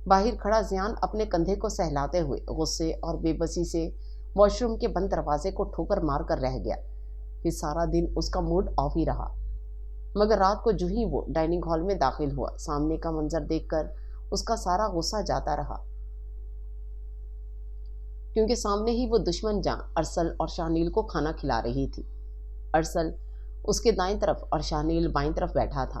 باہر کھڑا زیان اپنے کندھے کو سہلاتے ہوئے غصے اور بے بسی سے واش روم کے بند دروازے کو ٹھوکر مار کر رہ گیا۔ پھر سارا دن اس کا موڈ آف ہی رہا، مگر رات کو جو ہی وہ ڈائننگ ہال میں داخل ہوا، سامنے کا منظر دیکھ کر اس کا سارا غصہ جاتا رہا، کیونکہ سامنے ہی وہ دشمن جاں ارسل اور شاہ نیل کو کھانا کھلا رہی تھی۔ ارسل اس کے دائیں طرف اور شاہ نیل بائیں طرف بیٹھا تھا۔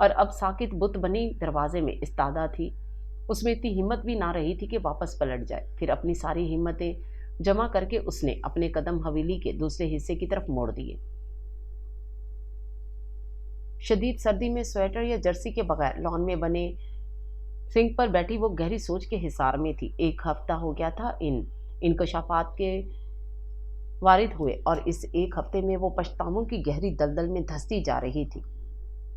اور اب ساکت بت بنی دروازے میں استادہ تھی۔ اس میں اتنی ہمت بھی نہ رہی تھی کہ واپس پلٹ جائے۔ پھر اپنی ساری ہمتیں جمع کر کے اس نے اپنے قدم حویلی کے دوسرے حصے کی طرف موڑ دیے۔ شدید سردی میں سویٹر یا جرسی کے بغیر لان میں بنے سنک پر بیٹھی وہ گہری سوچ کے حصار میں تھی۔ ایک ہفتہ ہو گیا تھا ان انکشافات کے وارد ہوئے، اور اس ایک ہفتے میں وہ پچھتاووں کی گہری دلدل میں دھستی جا رہی تھی۔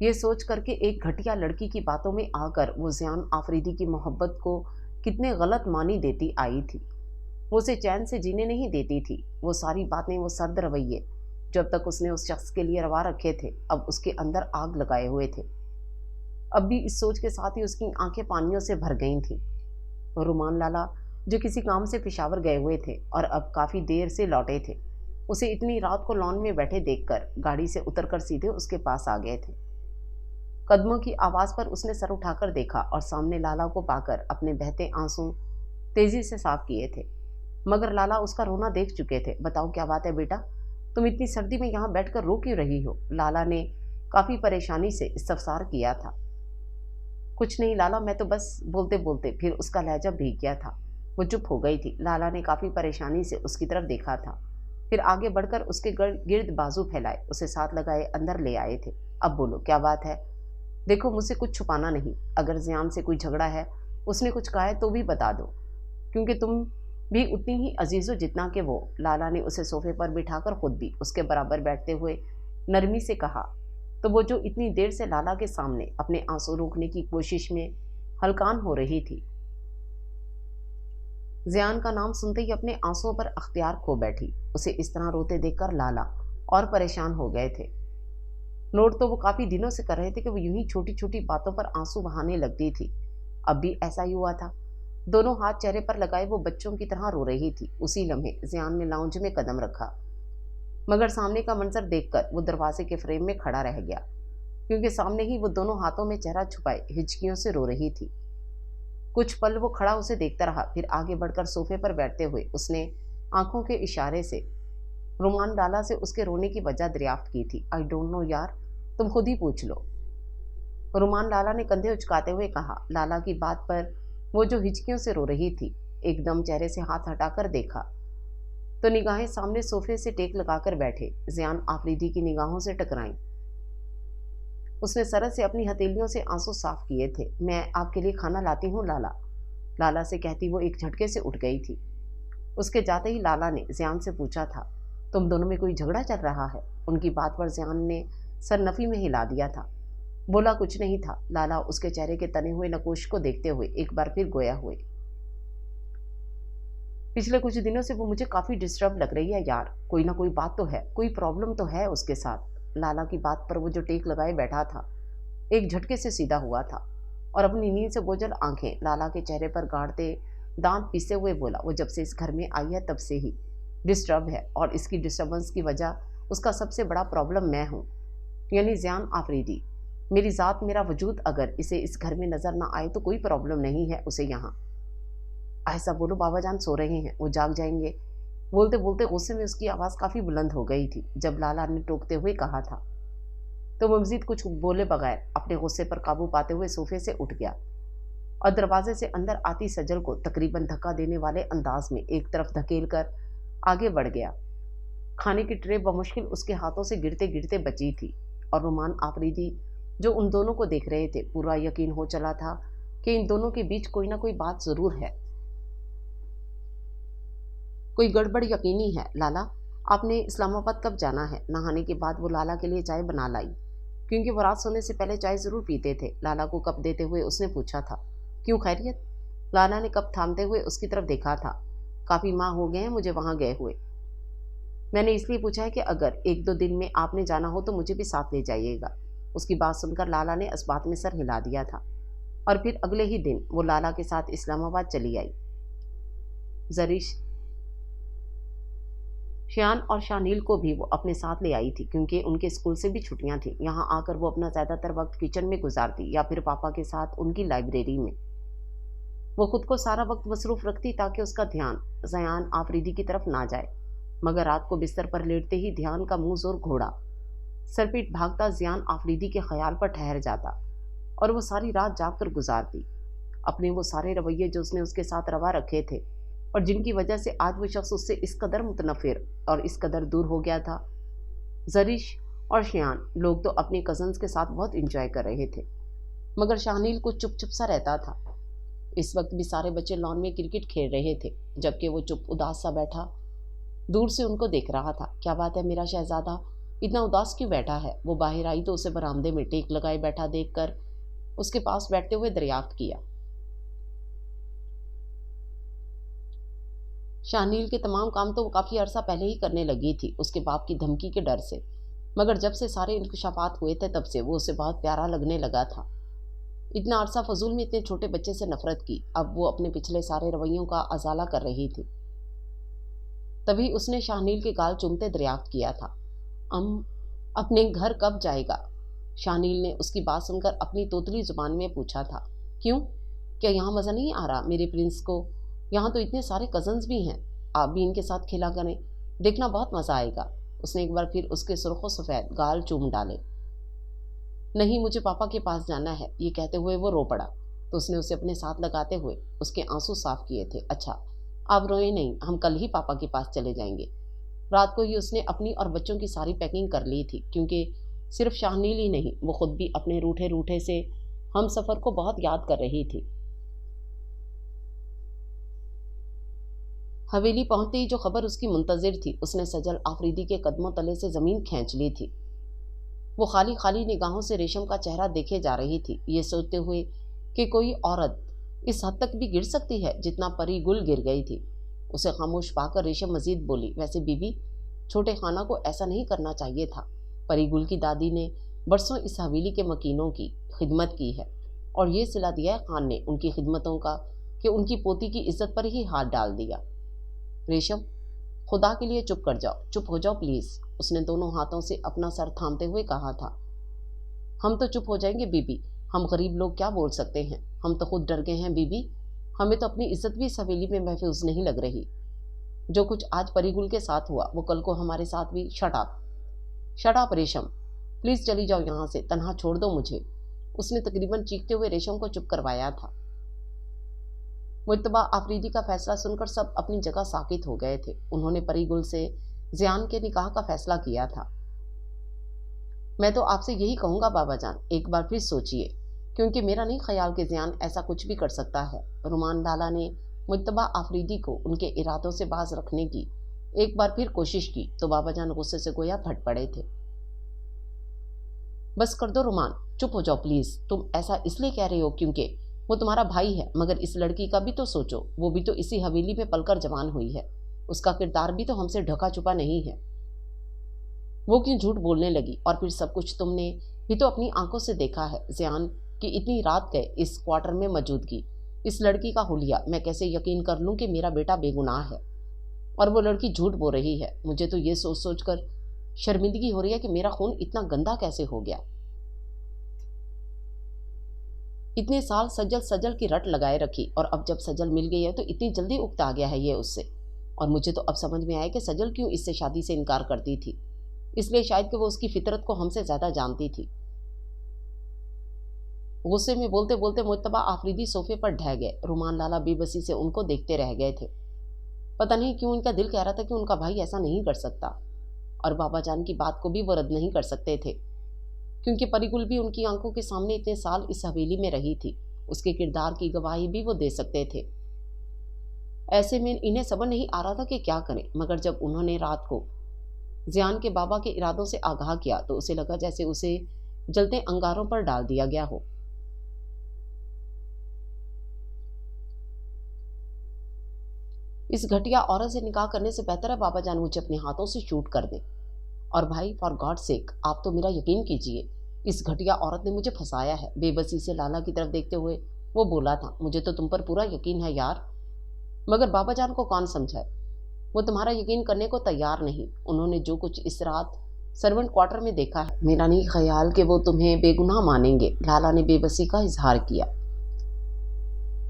یہ سوچ کر کے ایک گھٹیا لڑکی کی باتوں میں آ کر وہ زیان آفریدی کی محبت کو کتنے غلط معنی دیتی آئی تھی۔ وہ اسے چین سے جینے نہیں دیتی تھی۔ وہ ساری باتیں، وہ سرد رویے جو اب تک اس نے اس شخص کے لیے روا رکھے تھے، اب اس کے اندر آگ لگائے ہوئے تھے۔ اب بھی اس سوچ کے ساتھ ہی اس کی آنکھیں پانیوں سے بھر گئی تھیں۔ رومان لالا جو کسی کام سے پشاور گئے ہوئے تھے اور اب کافی دیر سے لوٹے تھے، اسے اتنی رات کو لان میں بیٹھے دیکھ کر گاڑی سے اتر کر سیدھے اس کے پاس آ گئے تھے۔ قدموں کی آواز پر اس نے سر اٹھا کر دیکھا اور سامنے لالا کو پا کر اپنے بہتے آنسوں تیزی سے صاف کیے تھے، مگر لالا اس کا رونا دیکھ چکے تھے۔ بتاؤ کیا بات ہے بیٹا، تم اتنی سردی میں یہاں بیٹھ کر رو کیوں رہی ہو؟ لالا نے کافی پریشانی سے استفسار کیا تھا۔ کچھ نہیں لالا، میں تو بس بولتے بولتے پھر اس کا لہجہ بھیگ گیا تھا۔ وہ چپ ہو گئی تھی۔ لالا نے کافی پریشانی سے اس کی طرف دیکھا تھا، پھر آگے بڑھ کر اس کے گرد بازو پھیلائے اسے ساتھ لگائے اندر لے آئے تھے۔ اب بولو کیا بات ہے؟ دیکھو مجھ سے کچھ چھپانا نہیں، اگر زیان سے کوئی جھگڑا ہے، اس نے کچھ کہا ہے تو بھی بتا دو، کیونکہ تم بھی اتنی ہی عزیز ہو جتنا کہ وہ۔ لالا نے اسے صوفے پر بٹھا کر خود بھی اس کے برابر بیٹھتے ہوئے نرمی سے کہا، تو وہ جو اتنی دیر سے لالا کے سامنے اپنے آنسو روکنے کی کوشش میں ہلکان ہو رہی تھی، زیان کا نام سنتے ہی اپنے آنسوؤں پر اختیار کھو بیٹھی۔ اسے اس طرح روتے دیکھ کر لالا اور پریشان ہو گئے تھے۔ نوٹ تو وہ کافی دنوں سے کر رہے تھے کہ وہ یوں ہی چھوٹی چھوٹی باتوں پر آنسو بہانے لگتی تھی۔ اب بھی ایسا ہی ہوا تھا۔ دونوں ہاتھ چہرے پر لگائے وہ بچوں کی طرح رو رہی تھی۔ اسی لمحے زیان نے لاؤنج میں قدم رکھا، مگر سامنے کا منظر دیکھ کر وہ دروازے کے فریم میں کھڑا رہ گیا، کیونکہ سامنے ہی وہ دونوں ہاتھوں میں چہرہ چھپائے ہچکیوں سے رو رہی تھی۔ کچھ پل وہ کھڑا اسے دیکھتا رہا، پھر آگے بڑھ کر صوفے پر بیٹھتے ہوئے اس نے آنکھوں کے اشارے سے رومان لالا سے اس کے رونے کی وجہ دریافت کی تھی۔ آئی ڈونٹ نو یار، تم خود ہی پوچھ لو، رومان لالا نے کندھے اچکاتے ہوئے کہا۔ لالا کی بات پر وہ جو ہچکیوں سے رو رہی تھی، ایک دم چہرے سے ہاتھ ہٹا کر دیکھا تو نگاہیں سامنے صوفے سے ٹیک لگا کر بیٹھے زیان آفریدی کی نگاہوں سے ٹکرائیں۔ اس نے سرت سے اپنی ہتھیلیوں سے آنسو صاف کیے تھے۔ میں آپ کے لیے کھانا لاتی ہوں لالا، لالا سے کہتی وہ ایک جھٹکے سے اٹھ گئی تھی۔ اس کے جاتے ہی لالا نے زیان سے پوچھا تھا، تم دونوں میں کوئی جھگڑا چل رہا ہے؟ ان کی بات پر زیان نے سر نفی میں ہلا دیا تھا، بولا کچھ نہیں تھا۔ لالا اس کے چہرے کے تنے ہوئے نقوش کو دیکھتے ہوئے ایک بار پھر گویا ہوئے، پچھلے کچھ دنوں سے وہ مجھے کافی ڈسٹرب لگ رہی ہے یار، کوئی نہ کوئی بات تو ہے، کوئی پرابلم تو ہے اس کے ساتھ۔ لالا کی بات پر وہ جو ٹیک لگائے بیٹھا تھا ایک جھٹکے سے سیدھا ہوا تھا، اور اپنی نیند سے بوجھل آنکھیں لالا کے چہرے پر گاڑتے دانت پیستے ہوئے بولا، وہ جب سے اس گھر میں آئی ہے تب سے ہی ڈسٹرب ہے، اور اس کی ڈسٹربنس کی وجہ اس کا سب سے بڑا پرابلم میں ہوں، یعنی زیان آفریدی۔ میری ذات، میرا وجود اگر اسے اس گھر میں نظر نہ آئے تو کوئی پرابلم نہیں ہے اسے یہاں۔ ایسا بولو، بابا جان سو رہے ہیں، وہ جاگ جائیں گے۔ بولتے بولتے غصے میں اس کی آواز کافی بلند ہو گئی تھی۔ جب لالا نے ٹوکتے ہوئے کہا تھا تو وہ مزید کچھ بولے بغیر اپنے غصے پر قابو پاتے ہوئے صوفے سے اٹھ گیا اور دروازے سے اندر آتی سجل کو تقریباً دھکا دینے والے انداز میں ایک طرف دھکیل کر آگے بڑھ گیا۔ کھانے کی ٹرے بمشکل اس کے ہاتھوں سے گرتے گرتے بچی تھی، اور رومان آفریدی جو ان دونوں کو دیکھ رہے تھے، پورا یقین ہو چلا تھا کہ ان دونوں کے بیچ کوئی نہ کوئی بات ضرور ہے، کوئی گڑبڑ یقینی ہے۔ لالا، آپ نے اسلام آباد کب جانا ہے؟ نہانے کے بعد وہ لالا کے لیے چائے بنا لائی، کیونکہ وہ رات سونے سے پہلے چائے ضرور پیتے تھے۔ لالا کو کپ دیتے ہوئے اس نے پوچھا تھا، کیوں خیریت؟ لالا نے کپ تھامتے ہوئے اس کی طرف دیکھا تھا۔ کافی ماہ ہو گئے ہیں مجھے وہاں گئے ہوئے، میں نے اس لیے پوچھا ہے کہ اگر ایک دو دن میں آپ نے جانا ہو تو مجھے بھی ساتھ لے جائیے گا۔ اس کی بات سن کر لالا نے اس بات میں سر ہلا دیا تھا، اور پھر اگلے ہی دن وہ لالا کے ساتھ اسلام آباد چلی آئی۔ زرش، شیان اور شانیل کو بھی وہ اپنے ساتھ لے آئی تھی، کیونکہ ان کے اسکول سے بھی چھٹیاں تھیں۔ یہاں آ کر وہ اپنا زیادہ تر وقت کچن میں گزارتی یا پھر پاپا کے ساتھ ان کی لائبریری میں۔ وہ خود کو سارا وقت مصروف رکھتی تاکہ اس کا دھیان زیان آفریدی کی طرف نہ جائے، مگر رات کو بستر پر لیٹتے ہی دھیان کا منہ زور گھوڑا سر پیٹ بھاگتا زیان آفریدی کے خیال پر ٹھہر جاتا۔ اور وہ ساری رات جاگ کر گزارتی۔ اپنے وہ سارے رویے جو اس نے اس کے ساتھ روا رکھے تھے اور جن کی وجہ سے آج وہ شخص اس سے اس قدر متنفر اور اس قدر دور ہو گیا تھا۔ زریش اور شیان لوگ تو اپنے کزنز کے ساتھ بہت انجوائے کر رہے تھے، مگر شاہنیل کو چپ چپ سا رہتا تھا۔ اس وقت بھی سارے بچے لان میں کرکٹ کھیل رہے تھے، جبکہ وہ چپ اداس سا بیٹھا دور سے ان کو دیکھ رہا تھا۔ کیا بات ہے میرا شہزادہ اتنا اداس کیوں بیٹھا ہے؟ وہ باہر آئی تو اسے برآمدے میں ٹیک لگائے بیٹھا دیکھ کر اس کے پاس بیٹھتے ہوئے دریافت کیا۔ شاہنیل کے تمام کام تو وہ کافی عرصہ پہلے ہی کرنے لگی تھی، اس کے باپ کی دھمکی کے ڈر سے، مگر جب سے سارے انکشافات ہوئے تھے تب سے وہ اسے بہت پیارا لگنے لگا تھا۔ اتنا عرصہ فضول میں اتنے چھوٹے بچے سے نفرت کی، اب وہ اپنے پچھلے سارے رویوں کا ازالہ کر رہی تھی۔ تبھی اس نے شاہنیل کے گال چومتے دریافت کیا تھا، اپنے گھر کب جائے گا؟ شاہنیل نے اس کی بات سن کر اپنی توتلی زبان میں پوچھا تھا، کیوں؟ کیا یہاں مزہ نہیں آ رہا میرے پرنس کو؟ یہاں تو اتنے سارے کزنز بھی ہیں، آپ بھی ان کے ساتھ کھیلا کریں، دیکھنا بہت مزہ آئے گا۔ اس نے ایک بار پھر اس کے سرخ و سفید گال چوم ڈالے۔ نہیں، مجھے پاپا کے پاس جانا ہے، یہ کہتے ہوئے وہ رو پڑا تو اس نے اسے اپنے ساتھ لگاتے ہوئے اس کے آنسو صاف کیے تھے۔ اچھا آپ روئیں نہیں، ہم کل ہی پاپا کے پاس چلے جائیں گے۔ رات کو ہی اس نے اپنی اور بچوں کی ساری پیکنگ کر لی تھی، کیونکہ صرف شاہنیل ہی نہیں، وہ خود بھی اپنے روٹھے روٹھے سے ہم سفر کو بہت یاد کر رہی تھی۔ حویلی پہنچتے ہی جو خبر اس کی منتظر تھی، اس نے سجل آفریدی کے قدموں تلے سے زمین کھینچ لی تھی۔ وہ خالی خالی نگاہوں سے ریشم کا چہرہ دیکھے جا رہی تھی، یہ سوچتے ہوئے کہ کوئی عورت اس حد تک بھی گر سکتی ہے جتنا پری گل گر گئی تھی۔ اسے خاموش پا کر ریشم مزید بولی، ویسے بی بی، چھوٹے خانہ کو ایسا نہیں کرنا چاہیے تھا۔ پری گل کی دادی نے برسوں اس حویلی کے مکینوں کی خدمت کی ہے، اور یہ صلہ دیا ہے خان نے ان کی خدمتوں کا کہ ان کی پوتی کی عزت پر ہی ہاتھ ڈال دیا۔ ریشم، خدا کے لیے چپ کر جاؤ، چپ ہو جاؤ پلیز، اس نے دونوں ہاتھوں سے اپنا سر تھامتے ہوئے کہا تھا۔ ہم تو چپ ہو جائیں گے بی بی، ہم غریب لوگ کیا بول سکتے ہیں، ہم تو خود ڈر گئے ہیں بی بی، ہمیں تو اپنی عزت بھی اس حویلی میں محفوظ نہیں لگ رہی۔ جو کچھ آج پری گل کے ساتھ ہوا وہ کل کو ہمارے ساتھ بھی۔ شٹ اپ ریشم، پلیز چلی جاؤ یہاں سے، تنہا چھوڑ دو مجھے، اس نے تقریباً چیختے ہوئے ریشم کو چپ کروایا تھا۔ مجتبیٰ آفریدی کا فیصلہ سن کر سب اپنی جگہ ساکت ہو گئے تھے۔ انہوں نے پری گل سے زیان کے نکاح کا فیصلہ کیا تھا۔ میں تو آپ سے یہی کہوں گا بابا جان، ایک بار پھر سوچئے، کیونکہ میرا نہیں خیال کہ زیان ایسا کچھ بھی کر سکتا ہے۔ رومان لالا نے مجتبیٰ آفریدی کو ان کے ارادوں سے باز رکھنے کی ایک بار پھر کوشش کی تو بابا جان غصے سے گویا پھٹ پڑے تھے۔ بس کر دو رومان، چپ ہو جاؤ پلیز، تم ایسا اس لیے کہہ رہے ہو کیونکہ وہ تمہارا بھائی ہے، مگر اس لڑکی کا بھی تو سوچو، وہ بھی تو اسی حویلی میں پل کر جوان ہوئی ہے، اس کا کردار بھی تو ہم سے ڈھکا چھپا نہیں ہے۔ وہ کیوں جھوٹ بولنے لگی؟ اور پھر سب کچھ تم نے بھی تو اپنی آنکھوں سے دیکھا ہے، زیان کی اتنی رات گئے اس کوارٹر میں موجودگی، اس لڑکی کا حلیہ، میں کیسے یقین کر لوں کہ میرا بیٹا بے گناہ ہے؟ اور وہ لڑکی جھوٹ بول رہی ہے، مجھے تو یہ سوچ سوچ کر شرمندگی ہو رہی ہے کہ میرا خون اتنا گندا کیسے ہو گیا۔ اتنے سال سجل کی رٹ لگائے رکھی، اور اب جب سجل مل گئی ہے تو اتنی جلدی اکتا گیا ہے یہ اس سے، اور مجھے تو اب سمجھ میں آیا کہ سجل کیوں اس سے شادی سے انکار کرتی تھی، اس لیے شاید کہ وہ اس کی فطرت کو ہم سے زیادہ جانتی تھی۔ غصے میں بولتے بولتے مجتبیٰ آفریدی صوفے پر ڈھہ گئے۔ رومان لالا بے بسی سے ان کو دیکھتے رہ گئے تھے۔ پتہ نہیں کیوں ان کا دل کہہ رہا تھا کہ ان کا بھائی ایسا نہیں کر سکتا، اور بابا جان کی بات کو بھی وہ رد نہیں کر سکتے تھے، کیونکہ پری گل بھی ان کی آنکھوں کے سامنے اتنے سال اس حویلی میں رہی تھی، اس کے کردار کی گواہی بھی وہ دے سکتے تھے۔ ایسے میں انہیں صبر نہیں آ رہا تھا کہ کیا کریں، مگر جب انہوں نے رات کو زیان کے بابا کے ارادوں سے آگاہ کیا تو اسے لگا جیسے اسے جلتے انگاروں پر ڈال دیا گیا ہو۔ اس گھٹیا عورت سے نکاح کرنے سے بہتر ہے بابا جان مجھے اپنے ہاتھوں سے شوٹ کر دیں، اور بھائی فار گاڈ سیک آپ تو میرا یقین کیجئے، اس گھٹیا عورت نے مجھے پھنسایا ہے۔ بے بسی سے لالا کی طرف دیکھتے ہوئے وہ بولا تھا، مجھے تو تم پر پورا یقین ہے یار، مگر بابا جان کو کون سمجھائے، وہ تمہارا یقین کرنے کو تیار نہیں۔ انہوں نے جو کچھ اس رات سرونٹ کوارٹر میں دیکھا ہے، میرا نہیں خیال کہ وہ تمہیں بے گناہ مانیں گے۔ لالا نے بے بسی کا اظہار کیا۔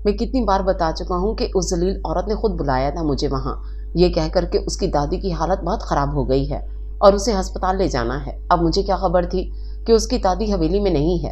میں کتنی بار بتا چکا ہوں کہ اس ذلیل عورت نے خود بلایا تھا مجھے وہاں، یہ کہہ کر کہ اس کی دادی کی حالت بہت خراب ہو گئی ہے اور اسے ہسپتال لے جانا ہے۔ اب مجھے کیا خبر تھی کہ اس کی دادی حویلی میں نہیں ہے،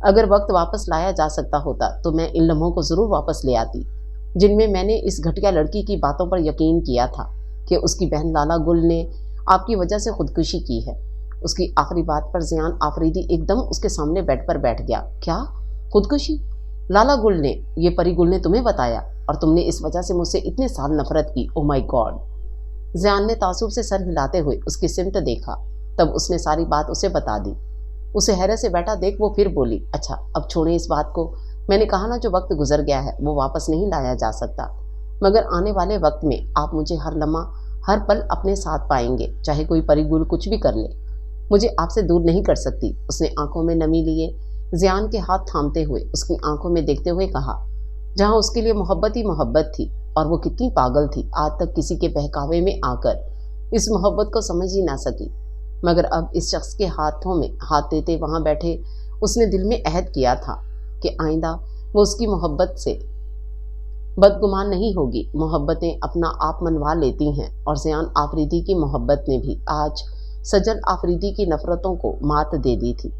اگر وقت واپس لایا جا سکتا ہوتا تو میں ان لمحوں کو ضرور واپس لے آتی جن میں نے اس گھٹیا لڑکی کی باتوں پر یقین کیا تھا کہ اس کی بہن لالا گل نے آپ کی وجہ سے خودکشی کی ہے۔ اس کی آخری بات پر زیان آفریدی ایک دم اس کے سامنے بیڈ پر بیٹھ گیا۔ کیا خودکشی؟ لالا گل نے، یہ پری گل نے تمہیں بتایا اور تم نے اس وجہ سے مجھ سے اتنے سال نفرت کی؟ او مائی گاڈ! زیان نے تعصب سے سر ہلاتے ہوئے اس کی سمت دیکھا، تب اس نے ساری بات اسے بتا دی۔ اسے حیرت سے بیٹھا دیکھ وہ پھر بولی، اچھا اب چھوڑیں اس بات کو، میں نے کہا نا جو وقت گزر گیا ہے وہ واپس نہیں لایا جا سکتا، مگر آنے والے وقت میں آپ مجھے ہر لمحہ ہر پل اپنے ساتھ پائیں گے، چاہے کوئی پری گل کچھ بھی کر لے، مجھے آپ سے دور نہیں کر سکتی۔ اس نے آنکھوں میں نمی لیے زیان کے ہاتھ تھامتے ہوئے اس کی آنکھوں میں دیکھتے ہوئے کہا، جہاں اس کے لیے محبت ہی محبت تھی، اور وہ کتنی پاگل تھی آج تک کسی کے بہکاوے میں آ کر اس محبت کو سمجھ ہی نہ سکی، مگر اب اس شخص کے ہاتھوں میں ہاتھ دیتے وہاں بیٹھے اس نے دل میں عہد کیا تھا کہ آئندہ وہ اس کی محبت سے بدگمان نہیں ہوگی۔ محبتیں اپنا آپ منوا لیتی ہیں، اور زیان آفریدی کی محبت نے بھی آج سجل آفریدی کی نفرتوں کو مات دے دی تھی۔